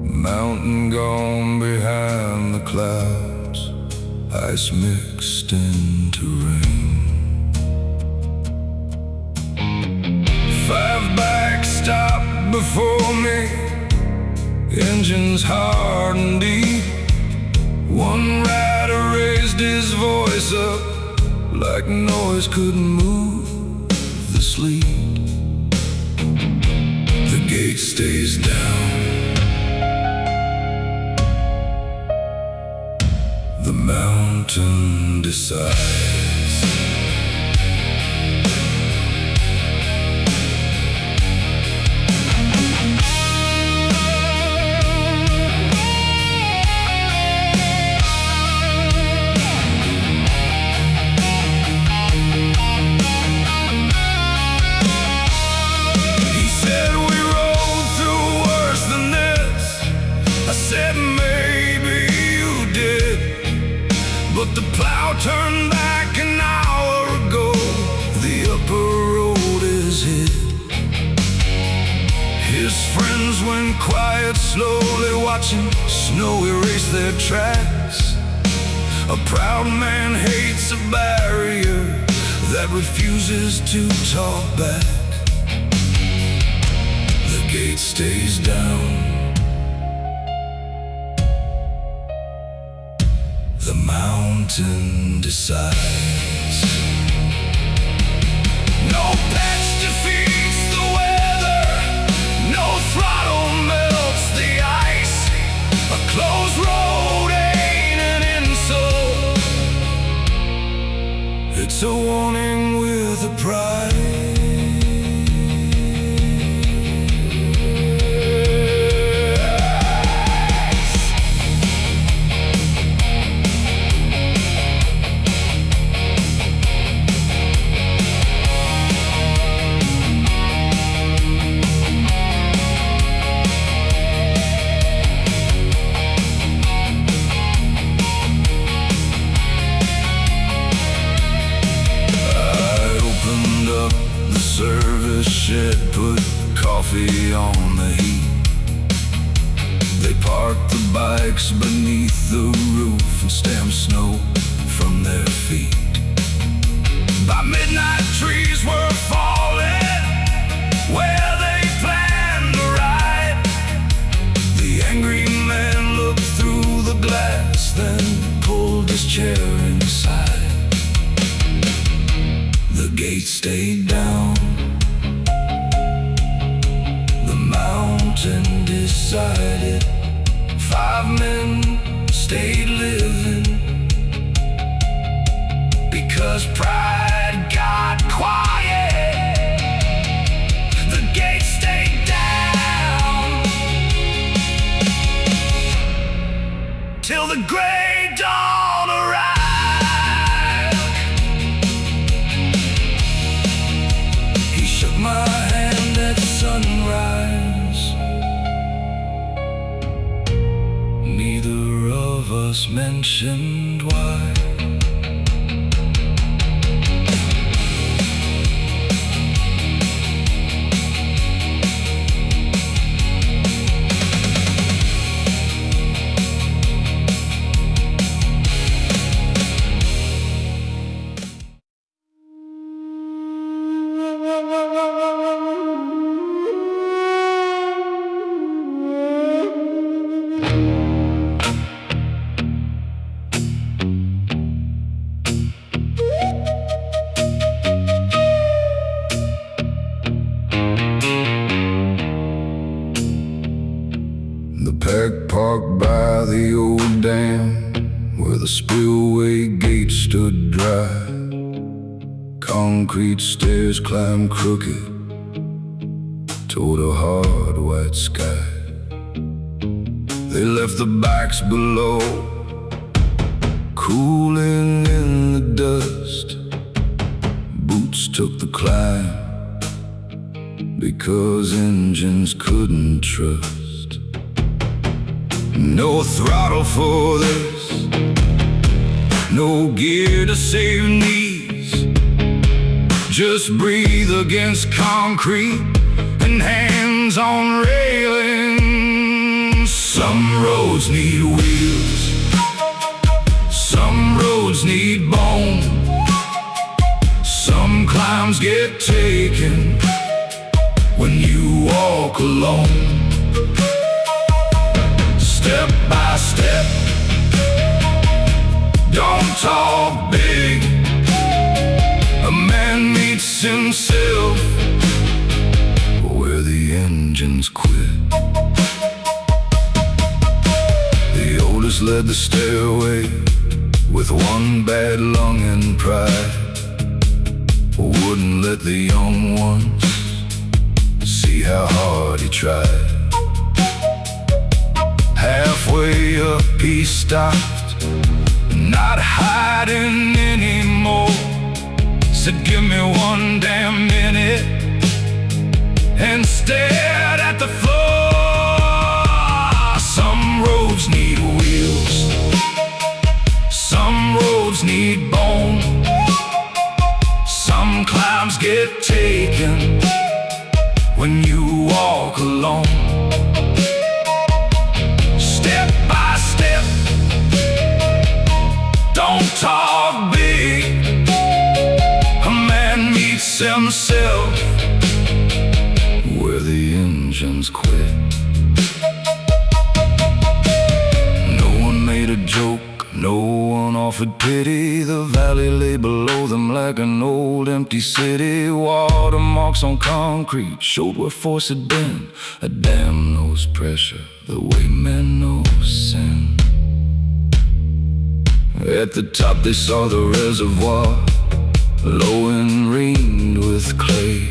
Mountain gone behind the clouds, ice mixed into rain. 5 bikes stopped before me, engines hard and deep. One rider raised his voice up like noise couldn't move the sleet. The gate stays down. The mountain decides. But the plow turned back an hour ago. The upper road is hid. His friends went quiet, slowly watching snow erase their tracks. A proud man hates a barrier that refuses to talk back. The gate stays down. mountain decides. No patch defeats the weather, no throttle melts the ice. A closed road ain't an insult, it's a warning with a price. Service shed, put coffee on the heat. They parked the bikes beneath the roof and stamped snow from their feet. By midnight trees were falling where they planned to ride. The angry man looked through the glass, then pulled his chair inside. The gate stayed down, the mountain decided. 5 men stayed living because pride got quiet. The gate stayed down till the gray dawn arrived. My hand at sunrise. Neither of us mentioned why. The pack parked by the old dam where the spillway gate stood dry. Concrete stairs climbed crooked toward a hard white sky. They left the bikes below, cooling in the dust. Boots took the climb because engines couldn't trust. No throttle for this, no gear to save knees. Just breathe against concrete and hands on railings. Some roads need wheels, some roads need bone. Some climbs get taken when you walk alone. Step by step, don't talk big. A man meets himself where the engines quit. The oldest led the stairway with one bad lung and pride. Wouldn't let the young ones see how hard he tried. Halfway up he stopped, not hiding anymore. Said, give me one damn minute, and stared at the floor. Some roads need wheels, some roads need bone. Some climbs get taken when you walk alone. Step by step, don't talk big. A man meets himself where the engines quit. No one made a joke, no one offered offered pity. The valley lay below them like an old empty city. Watermarks on concrete showed where force had been. A dam knows pressure the way man knows sin. At the top they saw the reservoir, low and ringed with clay.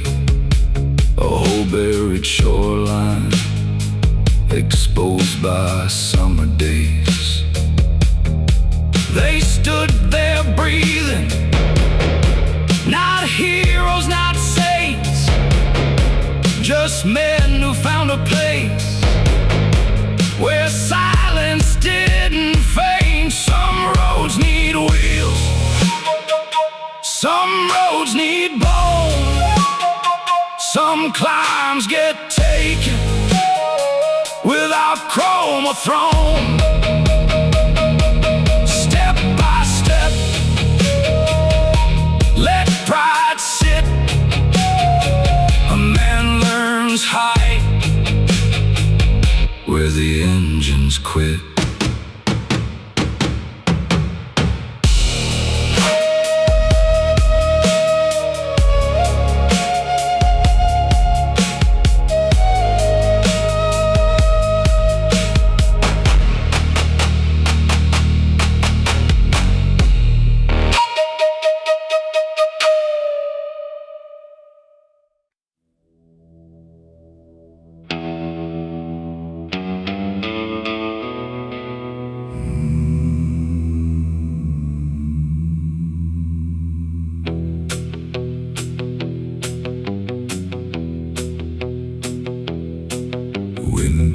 A whole buried shoreline, exposed by summer days. They stood there breathing, not heroes, not saints, just men who found a place where silence didn't faint. Some roads need wheels, some roads need bone, some climbs get taken without chrome or throne. Step by step, let pride sit. A man learns height where the engines quit.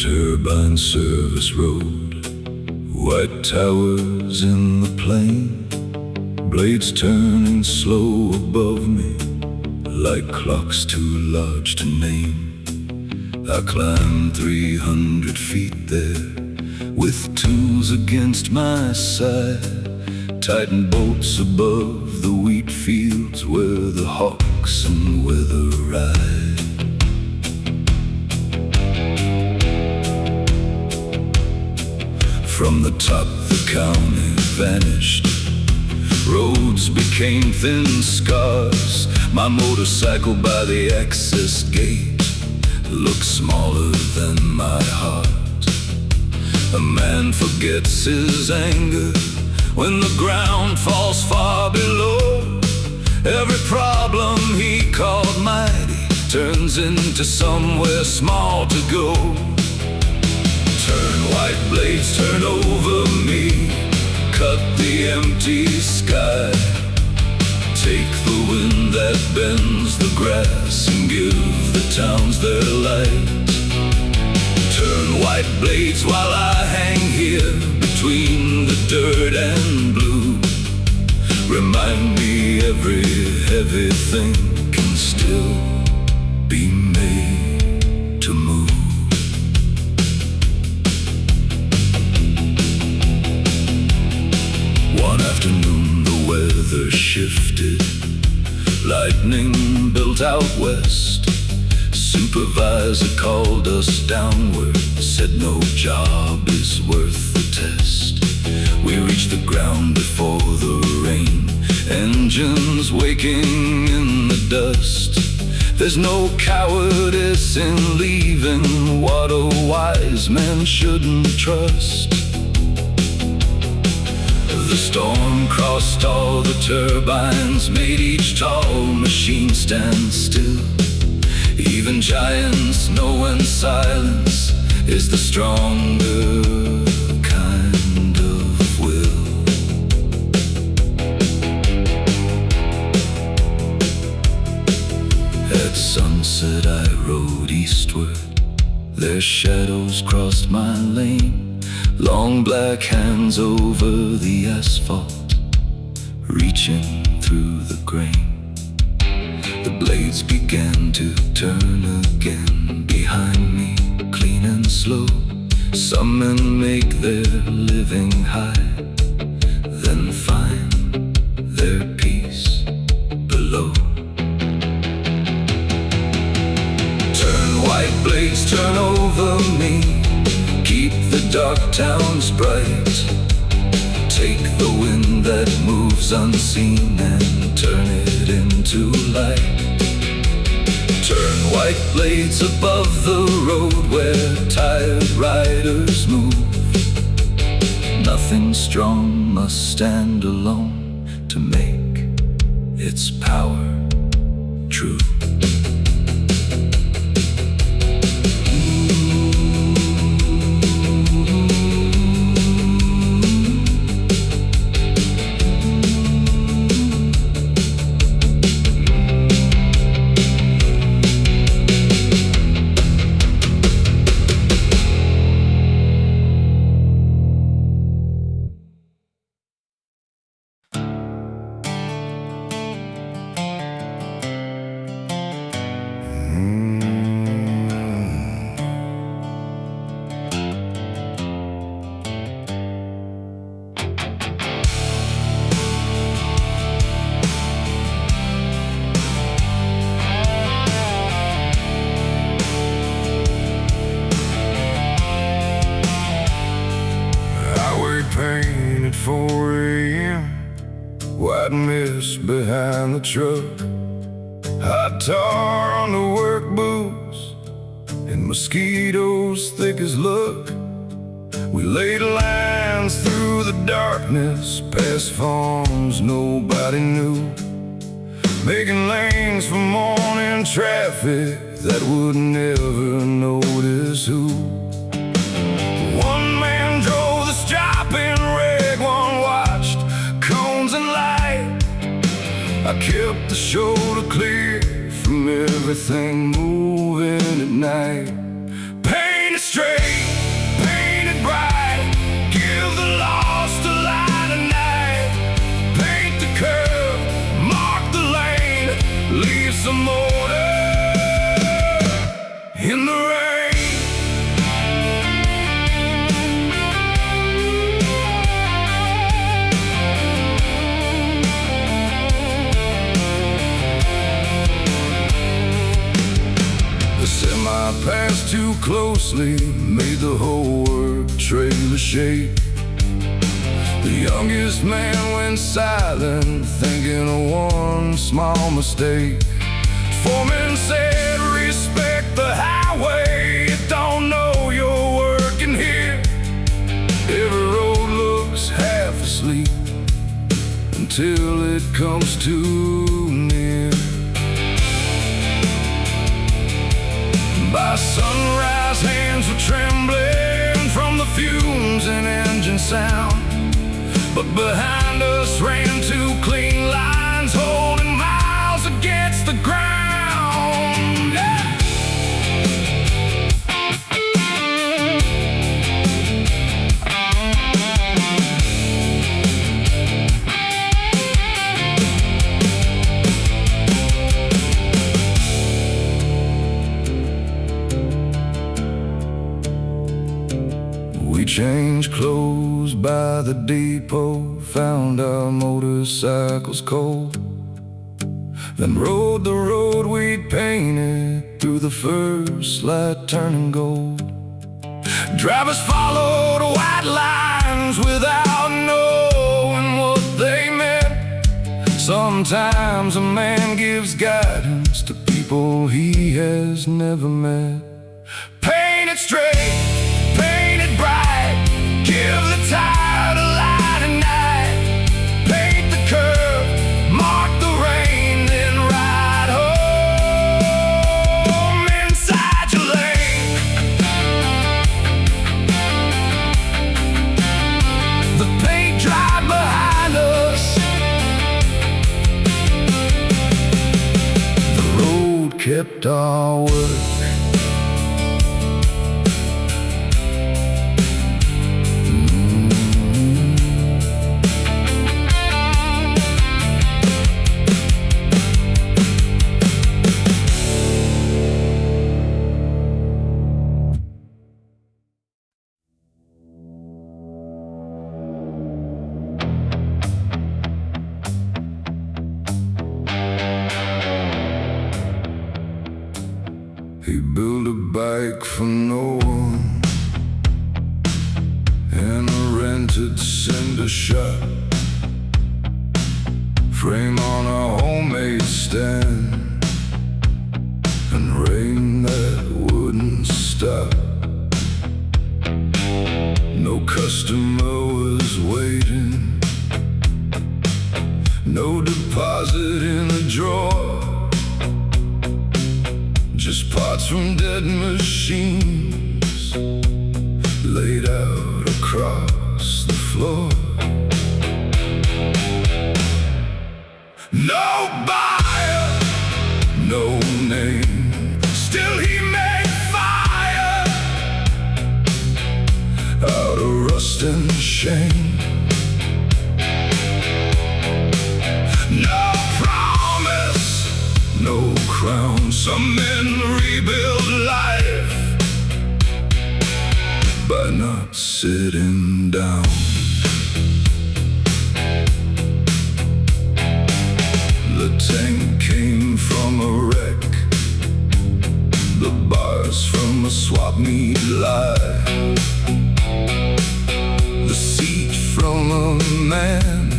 Turbine service road, white towers in the plain, blades turning slow above me, like clocks too large to name. I climbed 300 feet there, with tools against my side, tightened bolts above the wheat fields where the hawks and weather ride. From the top the county vanished, roads became thin scars. My motorcycle by the access gate looked smaller than my heart. A man forgets his anger when the ground falls far below. Every problem he called mighty turns into somewhere small to go. Turn white blades, turn over me, cut the empty sky. Take the wind that bends the grass and give the towns their light. Turn white blades while I hang here between the dirt and blue. Remind me every heavy thing can still be made to move. One afternoon the weather shifted, lightning built out west. Supervisor called us downward, said no job is worth the test. We reached the ground before the rain, engines waking in the dust. There's no cowardice in leaving what a wise man shouldn't trust. The storm crossed all the turbines, made each tall machine stand still. Even giants know when silence is the stronger kind of will. At sunset I rode eastward, their shadows crossed my lane. Long black hands over the asphalt, reaching through the grain. The blades began to turn again behind me, clean and slow. Some men make their living high, then find their peace below. Turn white blades, turn over me, keep the dark towns bright. Take the wind that moves unseen and turn it into light. Turn white blades above the road where tired riders move. Nothing strong must stand alone to make its power true. Pain at 4 a.m. White mist behind the truck. Hot tar on the work boots and mosquitoes thick as luck. We laid lines through the darkness, past farms nobody knew, making lanes for morning traffic that would never notice who. One man drove the stopping rig, one watched cones and light. I kept the shoulder clear from everything moving at night. Painted straight, painted bright, give the lost a light of night. Paint the curve, mark the lane, leave some order in the rain. I passed too closely, made the whole work trailer shake. The youngest man went silent, thinking of one small mistake. Foreman said, respect the highway, you don't know you're working here. Every road looks half asleep until it comes too near. By sunrise, hands were trembling from the fumes and engine sound. But behind us ran two clean lines, holding miles against the ground. Yeah. We changed clothes by the depot, found our motorcycles cold, then rode the road we'd painted through the first light turning gold. Drivers followed white lines without knowing what they meant. Sometimes a man gives guidance to people he has never met. Painted straight, painted bright, give the tide a light at night. Paint the curve, mark the rain, then ride home inside your lane. The paint dried behind us, the road kept our work. He built a bike for no one, in a rented cinder shop, frame on a homemade stand, and rain that wouldn't stop. No customer was waiting, no deposit in a drawer, just parts from dead machines laid out across the floor. No buyer, no name, still he made fire out of rust and shame. No promise, no crown. Some men rebuild life by not sitting down. The tank came from a wreck, the bars from a swap meet lie, the seat from a man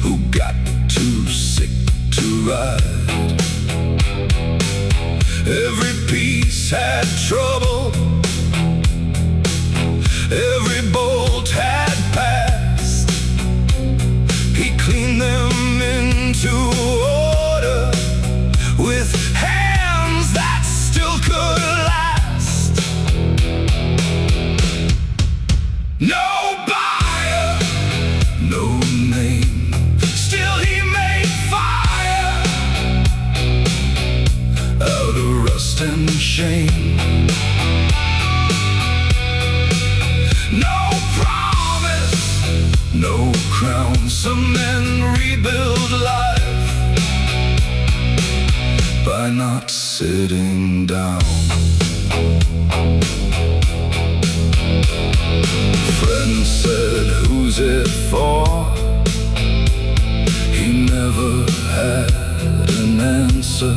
who got too sick to ride. Every piece had trouble, every bolt had passed. He cleaned them into order with hands that still could last. No buyer, no name, still he made fire out of rust and shame. No promise, no crown. Some men rebuild life by not sitting down. Friend said, who's it for? He never had an answer,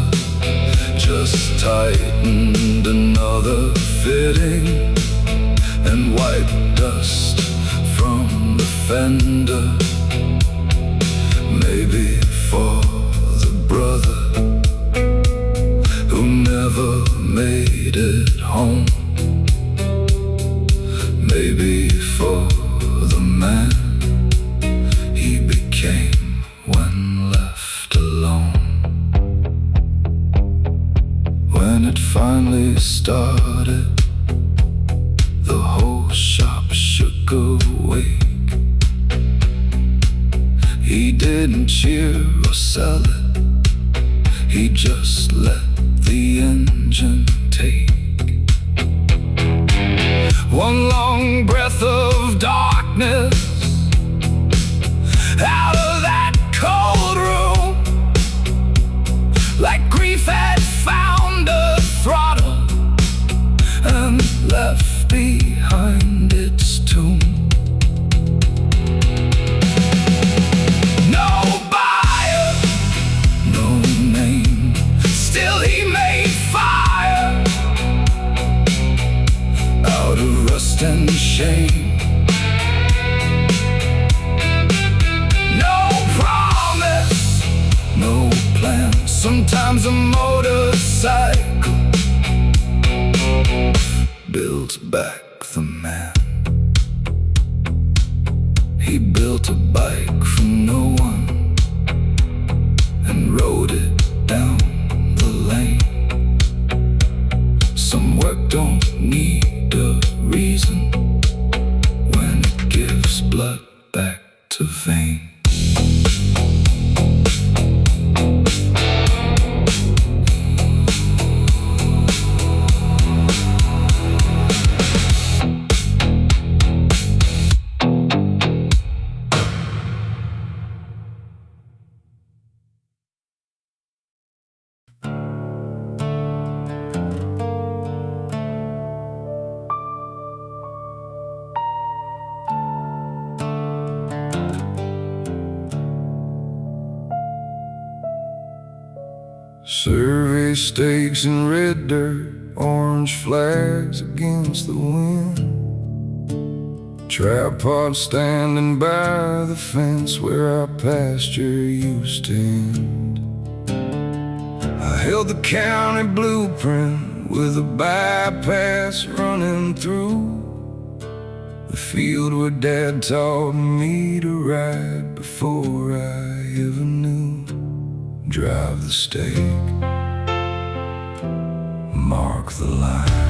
just tightened another fitting and wiped dust from the fender. Maybe for the brother who never made it home. Maybe for the man he became when left alone. When it finally started, the whole shop shook awake. He didn't cheer or sell it, he just let the engine take. One long breath of darkness out of that cold room, like grief had found a throttle and left behind its tomb. No buyer, no name, still he made fire out of rust and shame. No promise, no plan. Sometimes a motorcycle builds back the man. He built a bike from no one and rode it down the lane. Some work don't need a reason when it gives blood back to vein. Survey stakes in red dirt, orange flags against the wind. Tripod standing by the fence where our pasture used to end. I held the county blueprint with a bypass running through the field where Dad taught me to ride before I ever knew. Drive the stake, mark the line.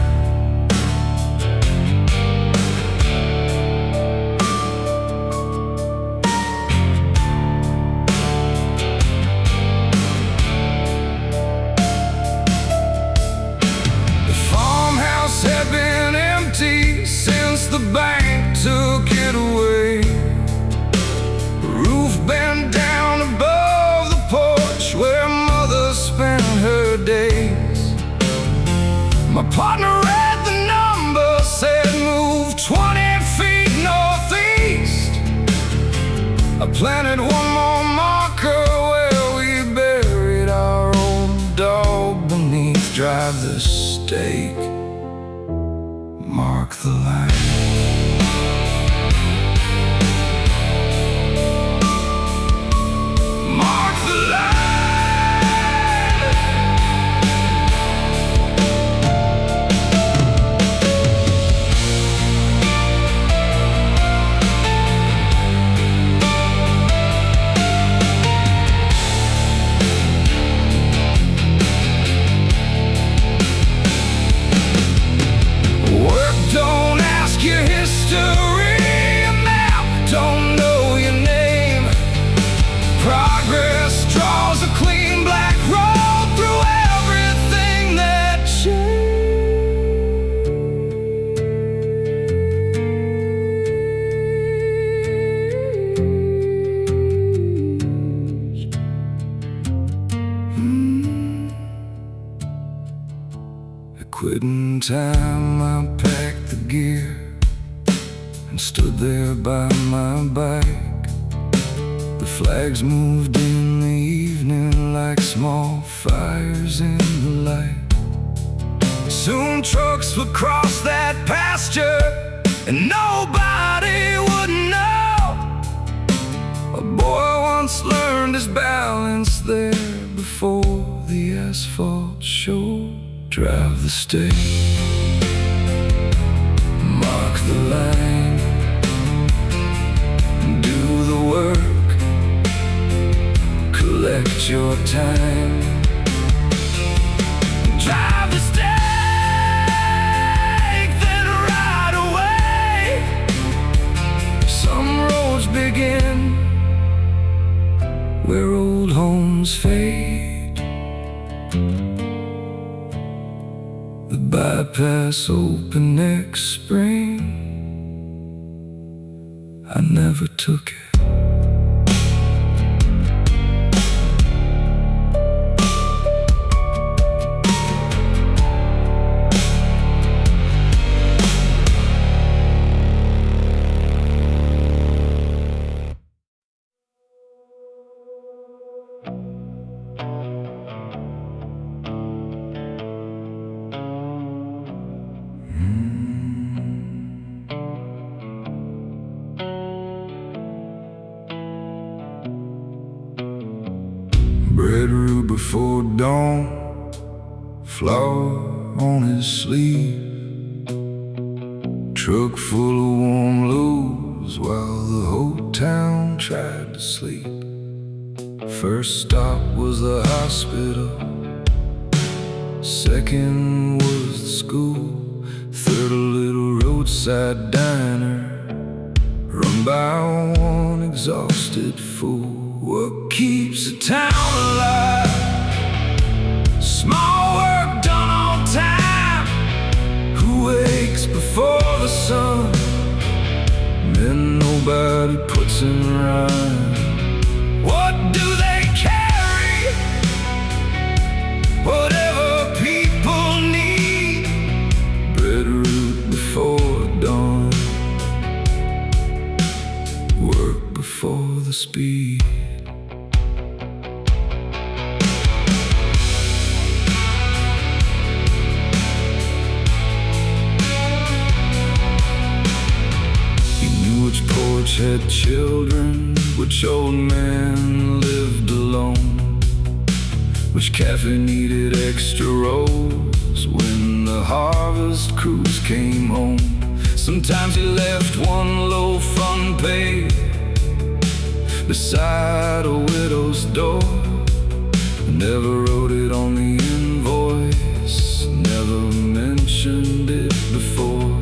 Had been empty since the bank took it away. The roof bent down above the porch where Mother spent her days. My partner read the number, said move 20 feet northeast. I planted one more marker where we buried our old dog beneath. Drive the stake, mark the line. Mark the line. Don't ask your history, a map don't know your name. Progress draws a clean black road through everything that changed. At quitting time, I packed the gear and stood there by my bike. The flags moved in the evening like small fires in the light. Soon trucks would cross that pasture and nobody would know. A boy once learned his balance there before the asphalt showed. Drive the stake, mark the line, do the work, collect your time. Drive the stake, then ride away. Some roads begin where old homes fade. The bypass opened next spring. I never took it. Bread root before dawn, flour on his sleeve, truck full of warm loaves while the whole town tried to sleep. First stop was the hospital, second was the school, third a little roadside diner run by one exhausted fool. What keeps a town alive? Small work done on time. Who wakes before the sun? Men nobody puts in rhyme. What do they carry? Whatever people need. Bread root before dawn, work before the speed. which had children, which old men lived alone, which cafe needed extra rolls when the harvest crews came home. Sometimes he left one loaf unpaid beside a widow's door. Never wrote it on the invoice, never mentioned it before.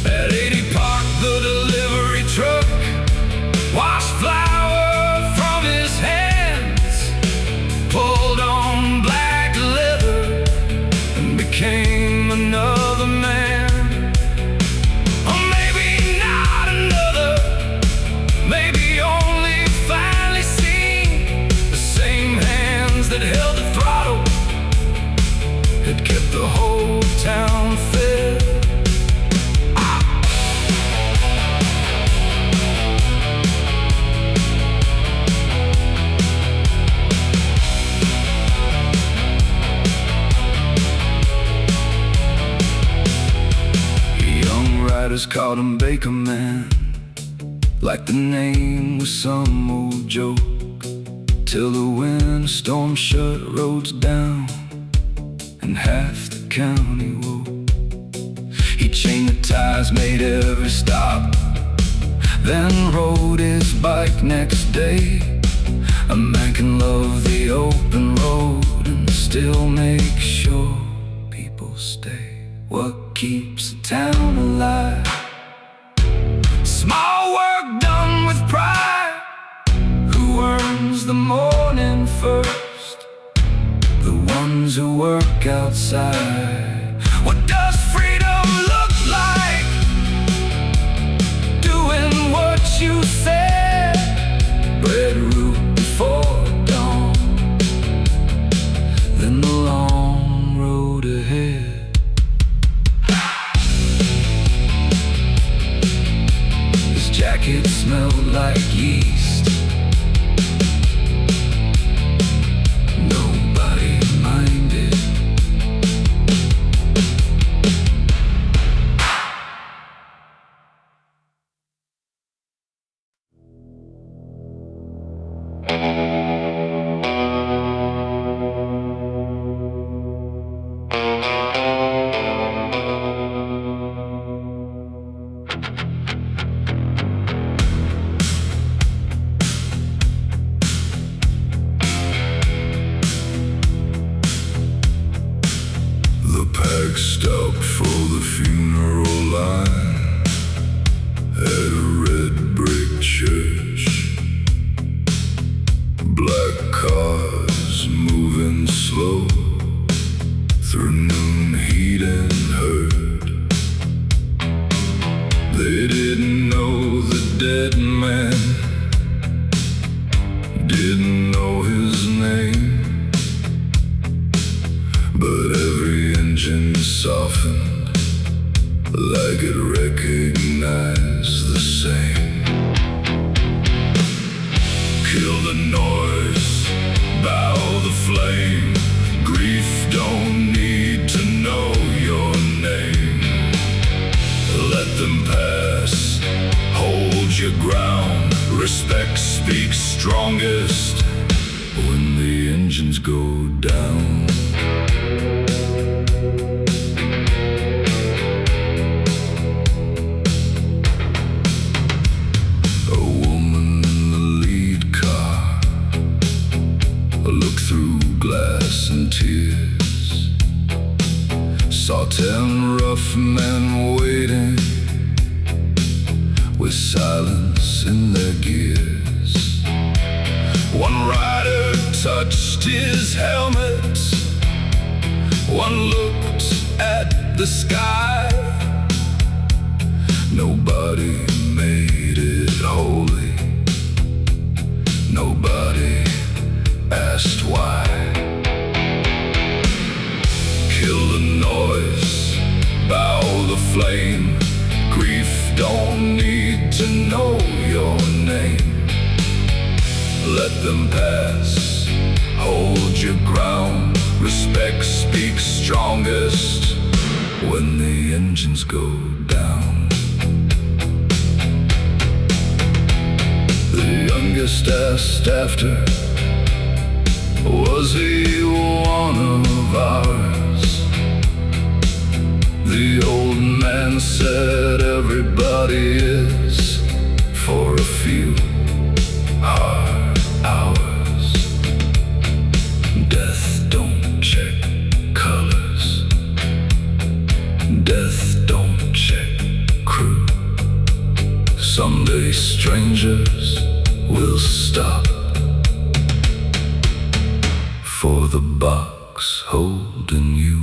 At 80 Park, the delivery truck washed flour from his hands, pulled on black leather, and became another man. Or maybe not another, maybe only finally seen the same hands that held the throttle had kept the whole town fed. Riders called him Baker Man, like the name was some old joke, till the windstorm shut roads down and half the county woke. He chained the tires, made every stop, then rode his bike next day. A man can love the open road and still make sure people stay. What keeps the town alive? Small work done with pride. Who earns the morning first? The ones who work outside. What does freedom look like? Doing what you said. Bread root before dawn, then the long road ahead. Jacket smelled like yeast. Nobody minded. Stop for the funeral line at a red brick church. Black cars moving slow through noon heat and hurt. They didn't know the dead man, didn't know his name, but every engine softened like it recognized the same. Kill the noise, bow the flame. Grief don't need to know your name. Let them pass, hold your ground. Respect speaks strongest when the engines go down. Glass and tears, saw 10 rough men waiting with silence in their gears. One rider touched his helmet, one looked at the sky. Nobody made it holy, nobody asked why. Kill the noise, bow the flame. Grief don't need to know your name. Let them pass, hold your ground. Respect speaks strongest when the engines go down. youngest asked after, was he one of ours? The old man said everybody is, for a few hard hours. Death don't check colors, death don't check crew. Someday strangers will stop for the box holding you.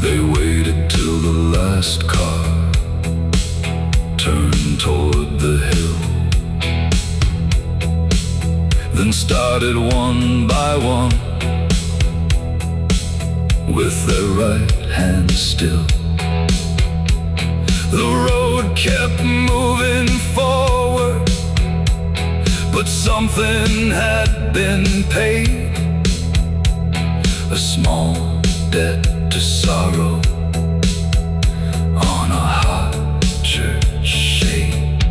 They waited till the last car turned toward the hill, then started one by one with their right hand still. The road kept moving forward, but something had been paid, a small debt to sorrow on a hot church shade.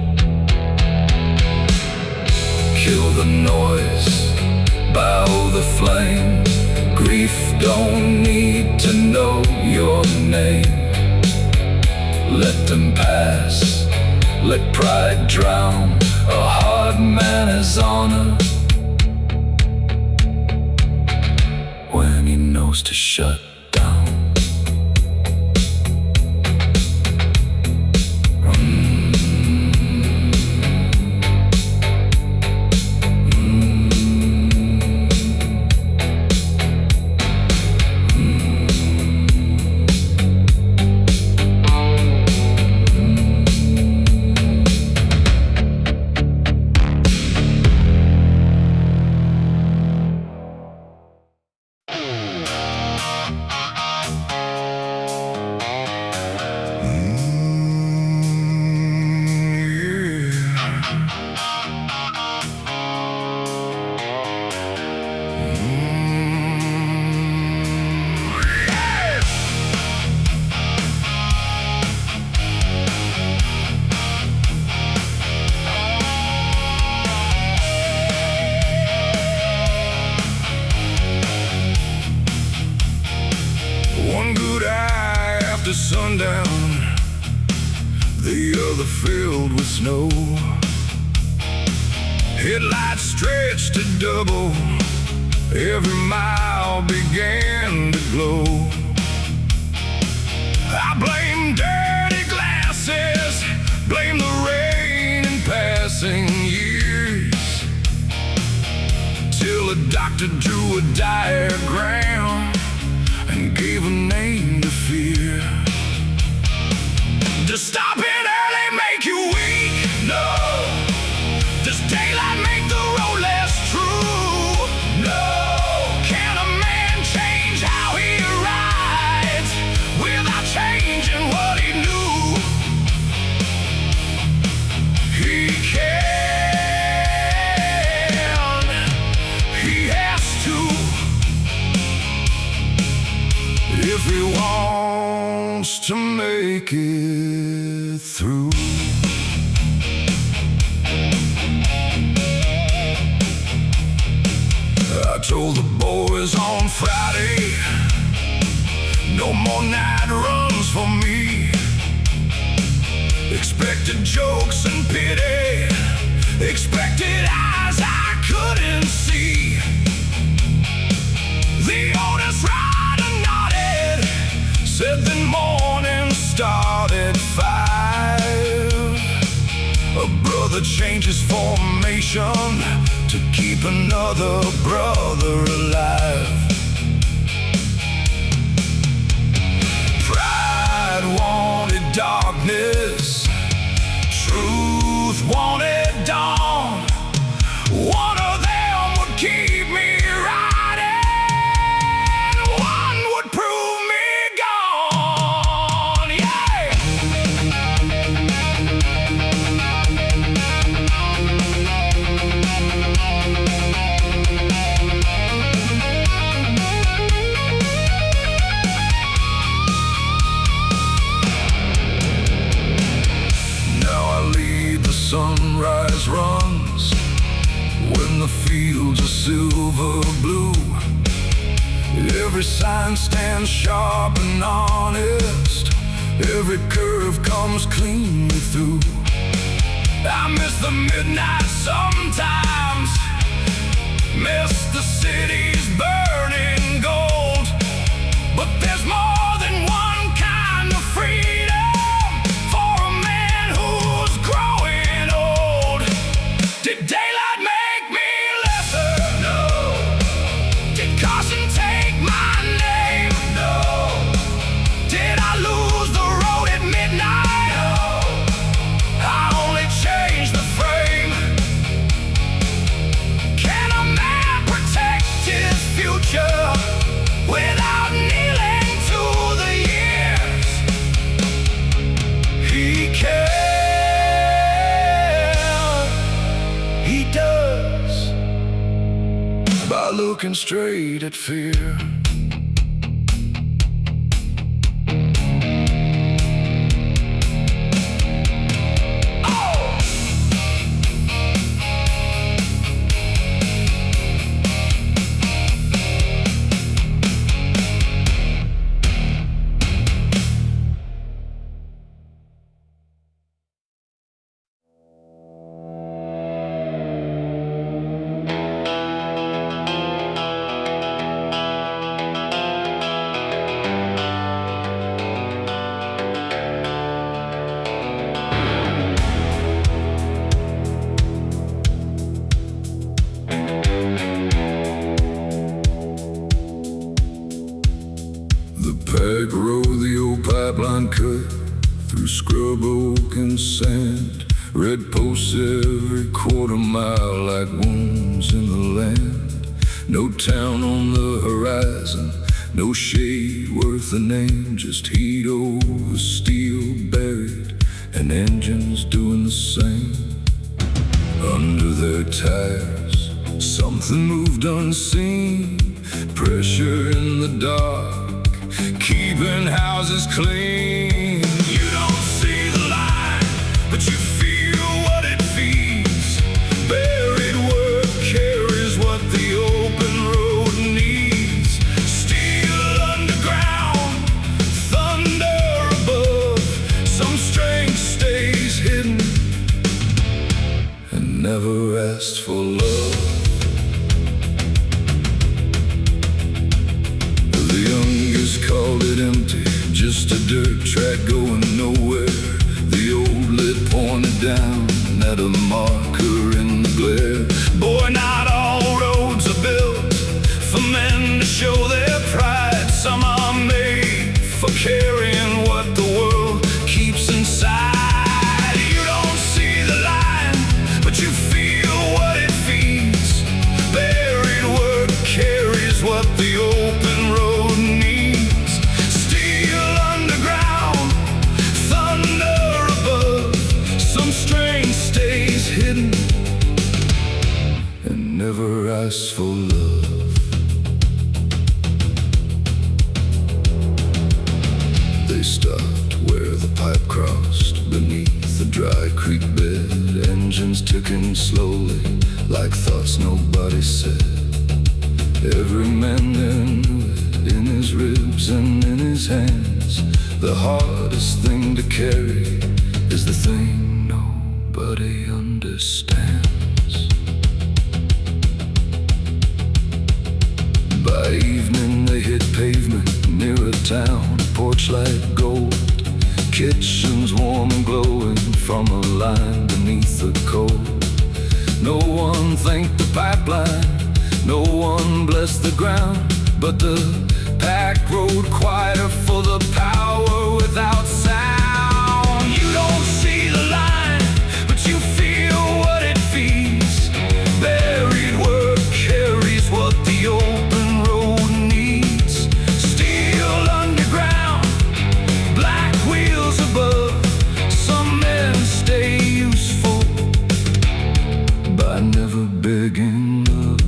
Kill the noise, bow the flame. Grief don't need to know your name. Let them pass, let pride drown a hard man's honor when he knows to shut down. One good eye after sundown, the other filled with snow. Headlights stretched to double, every mile began to glow. I blame dirty glasses, blame the rain and passing years, till a doctor drew a diagram and gave a name to fear. Does stopping early make you weak? No. Does daylight make the road less true? No. Can a man change how he rides without changing what he knew? He can. He has to, if he wants to make it through. I told the boys on Friday, no more night runs for me. Expected jokes and pity, expected eyes I couldn't see. The oldest rider nodded, said the morning started 5. A brother changes formation to keep another brother alive. Pride wanted darkness, truth wanted dawn. One of them would keep me riding, one would prove me gone. Yeah. sign stands sharp and honest. Every curve comes cleanly through. I miss the midnight sometimes, miss the city's burning gold. But there's more than one kind of freedom for a man who's growing old. Did daylight make me lesser? No. Did caution take my name? No. Did I lose the road at midnight? No. I only changed the frame. Can a man protect his future without kneeling to the years? He can. He does, by looking straight at fear. Back road, the old pipeline cut through scrub oak and sand. Red posts every quarter mile like wounds in the land. No town on the horizon, no shade worth a name. Just heat over steel buried, and engines doing the same. Under their tires, something moved unseen. Pressure in the dark, keeping houses clean. You don't see the line, but you feel what it feeds. Buried work carries what the open road needs. Steel underground, thunder above. Some strength stays hidden and never asks for love. Called it empty, just a dirt track going nowhere. The old lit pointed down at a marker in the glare. Boy, not all roads are built for men to show their pride. Some are made for carrying what the world keeps inside. You don't see the line, but you feel what it feeds. Buried work carries what the open road needs. Hidden and never asked for love. They stopped where the pipe crossed beneath the dry creek bed. Engines ticking slowly like thoughts nobody said. Every man there knew it in his ribs and in his hands. The hardest thing to carry is the thing nobody understands. By evening they hit pavement near a town, porch light gold, kitchens warm and glowing from a line beneath the cold. No one thanked the pipeline, no one blessed the ground, but the packed road quieter for the power without sound. You don't see the line, but you feel what it feeds. Buried work carries what the open road needs. Steel underground, black wheels above. Some men stay useful by never begging love.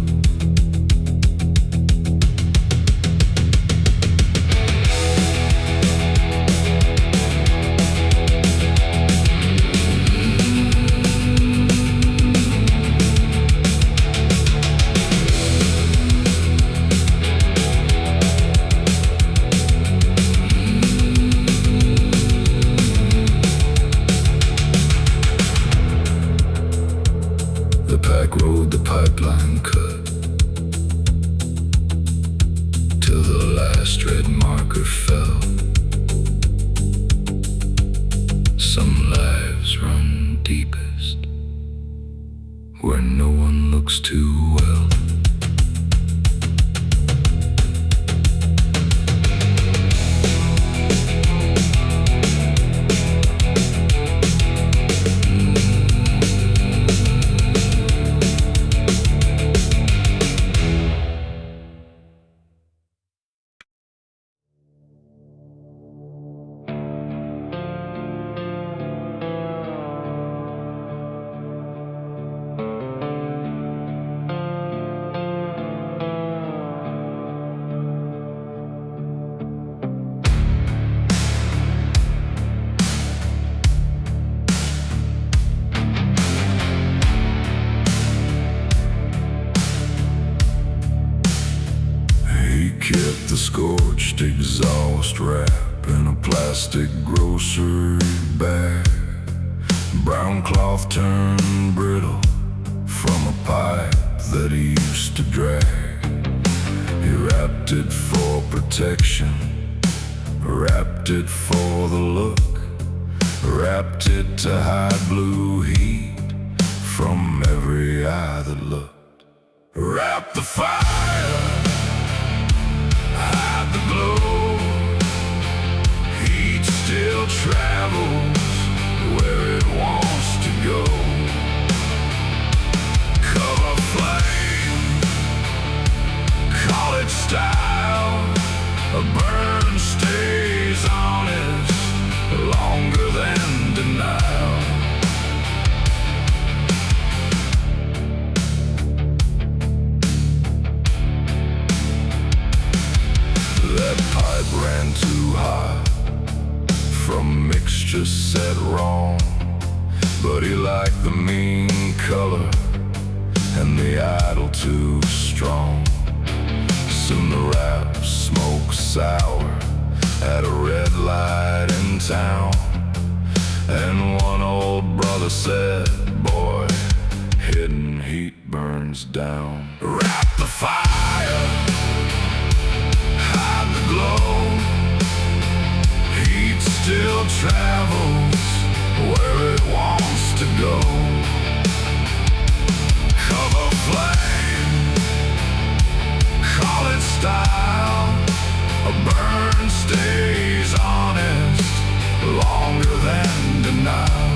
last red marker fell. Some lives run deepest where no one looks too well. Kept the scorched exhaust wrap in a plastic grocery bag. Brown cloth turned brittle from a pipe that he used to drag. He wrapped it for protection, wrapped it for the look, wrapped it to hide blue heat from every eye that looked. Wrap the fire, hide the glow. Heat still travels where it wants to go. Cover flame, call it style. A burn stays honest longer than denial. That pipe ran too hot from mixture set wrong, but he liked the mean color and the idle too strong. Soon the wrap smoked sour at a red light in town, and one old brother said, "Boy, hidden heat burns down." Wrap the fire, hide the glow. Heat still travels where it wants to go. Cover flame, call it style. A burn stays honest longer than denial.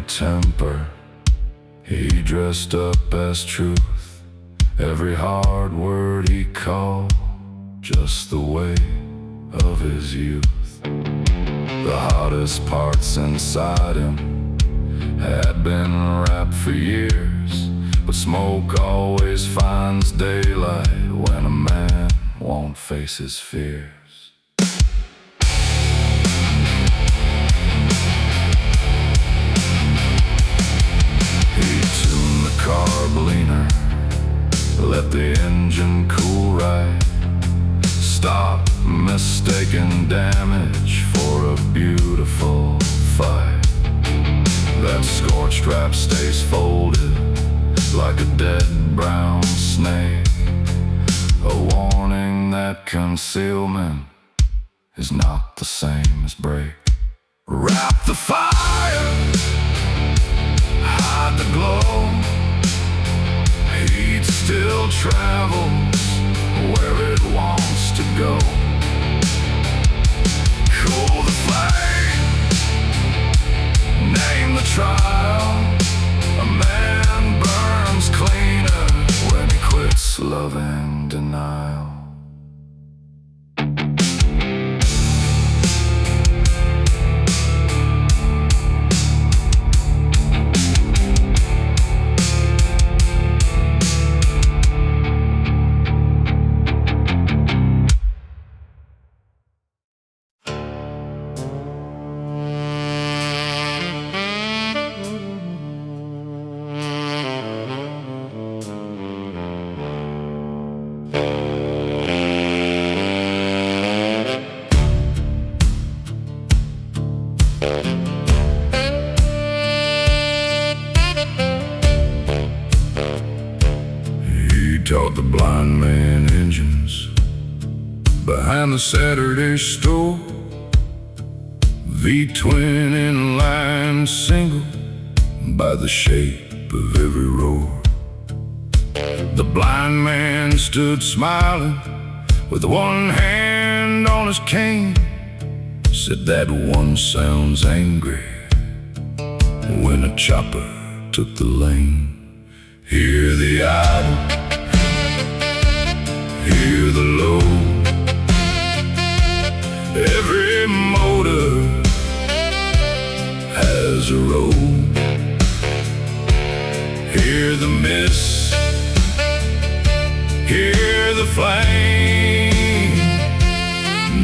Temper, he dressed up as truth. Every hard word he called just the way of his youth. The hottest parts inside him had been wrapped for years, but smoke always finds daylight when a man won't face his fears. Carb leaner, let the engine cool right. Stop mistaking damage for a beautiful fight. That scorched wrap stays folded like a dead brown snake, a warning that concealment is not the same as break. Wrap the fire, hide the glow. Heat still travels where it wants to go. Cool the flame, name the trial. A man burns cleaner when he quits loving denial. behind the Saturday store, V-twin inline single by the shape of every roar. The blind man stood smiling with one hand on his cane, said that one sounds angry when a chopper took the lane. Hear the idle, hear the load, every motor has a road. Hear the miss, hear the flame,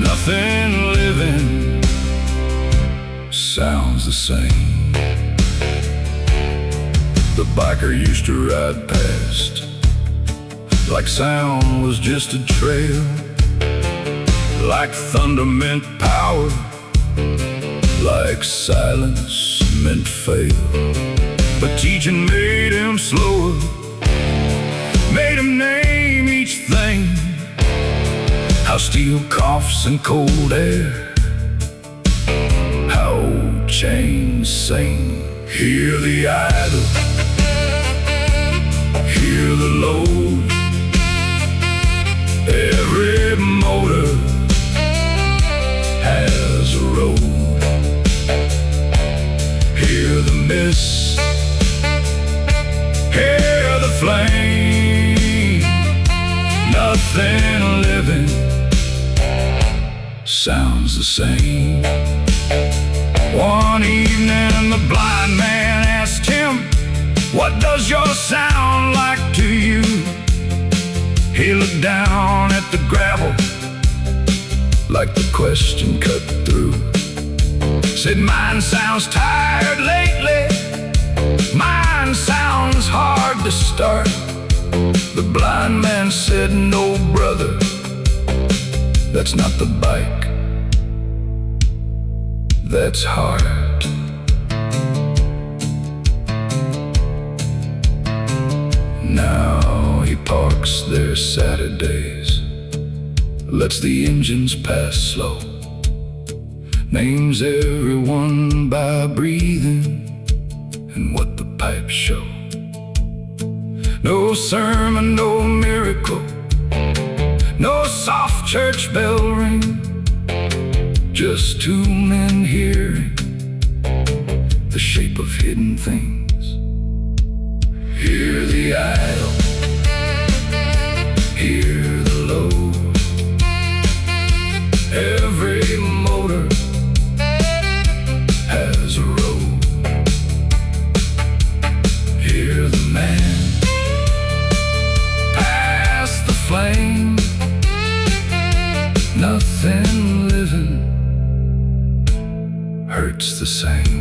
nothing living sounds the same. The biker used to ride past like sound was just a trail, like thunder meant power, like silence meant fail. But teaching made him slower, made him name each thing, how steel coughs in cold air, how old chains sing. Hear the idle, hear the load, every motor has a road. Hear the miss, hear the flame, nothing living sounds the same. One evening the blind man asked him, "What does your sound like to you?" He looked down at the gravel like the question cut through. Said, "Mine sounds tired lately, mine sounds hard to start." The blind man said, "No, brother, that's not the bike, that's hard." Now he parks there Saturdays, lets the engines pass slow, names everyone by breathing and what the pipes show. No sermon, no miracle, no soft church bell ring, just two men hearing the shape of hidden things. Hear the idle, hear the load, every motor has a road. Hear the man pass the flame, nothing living hurts the same.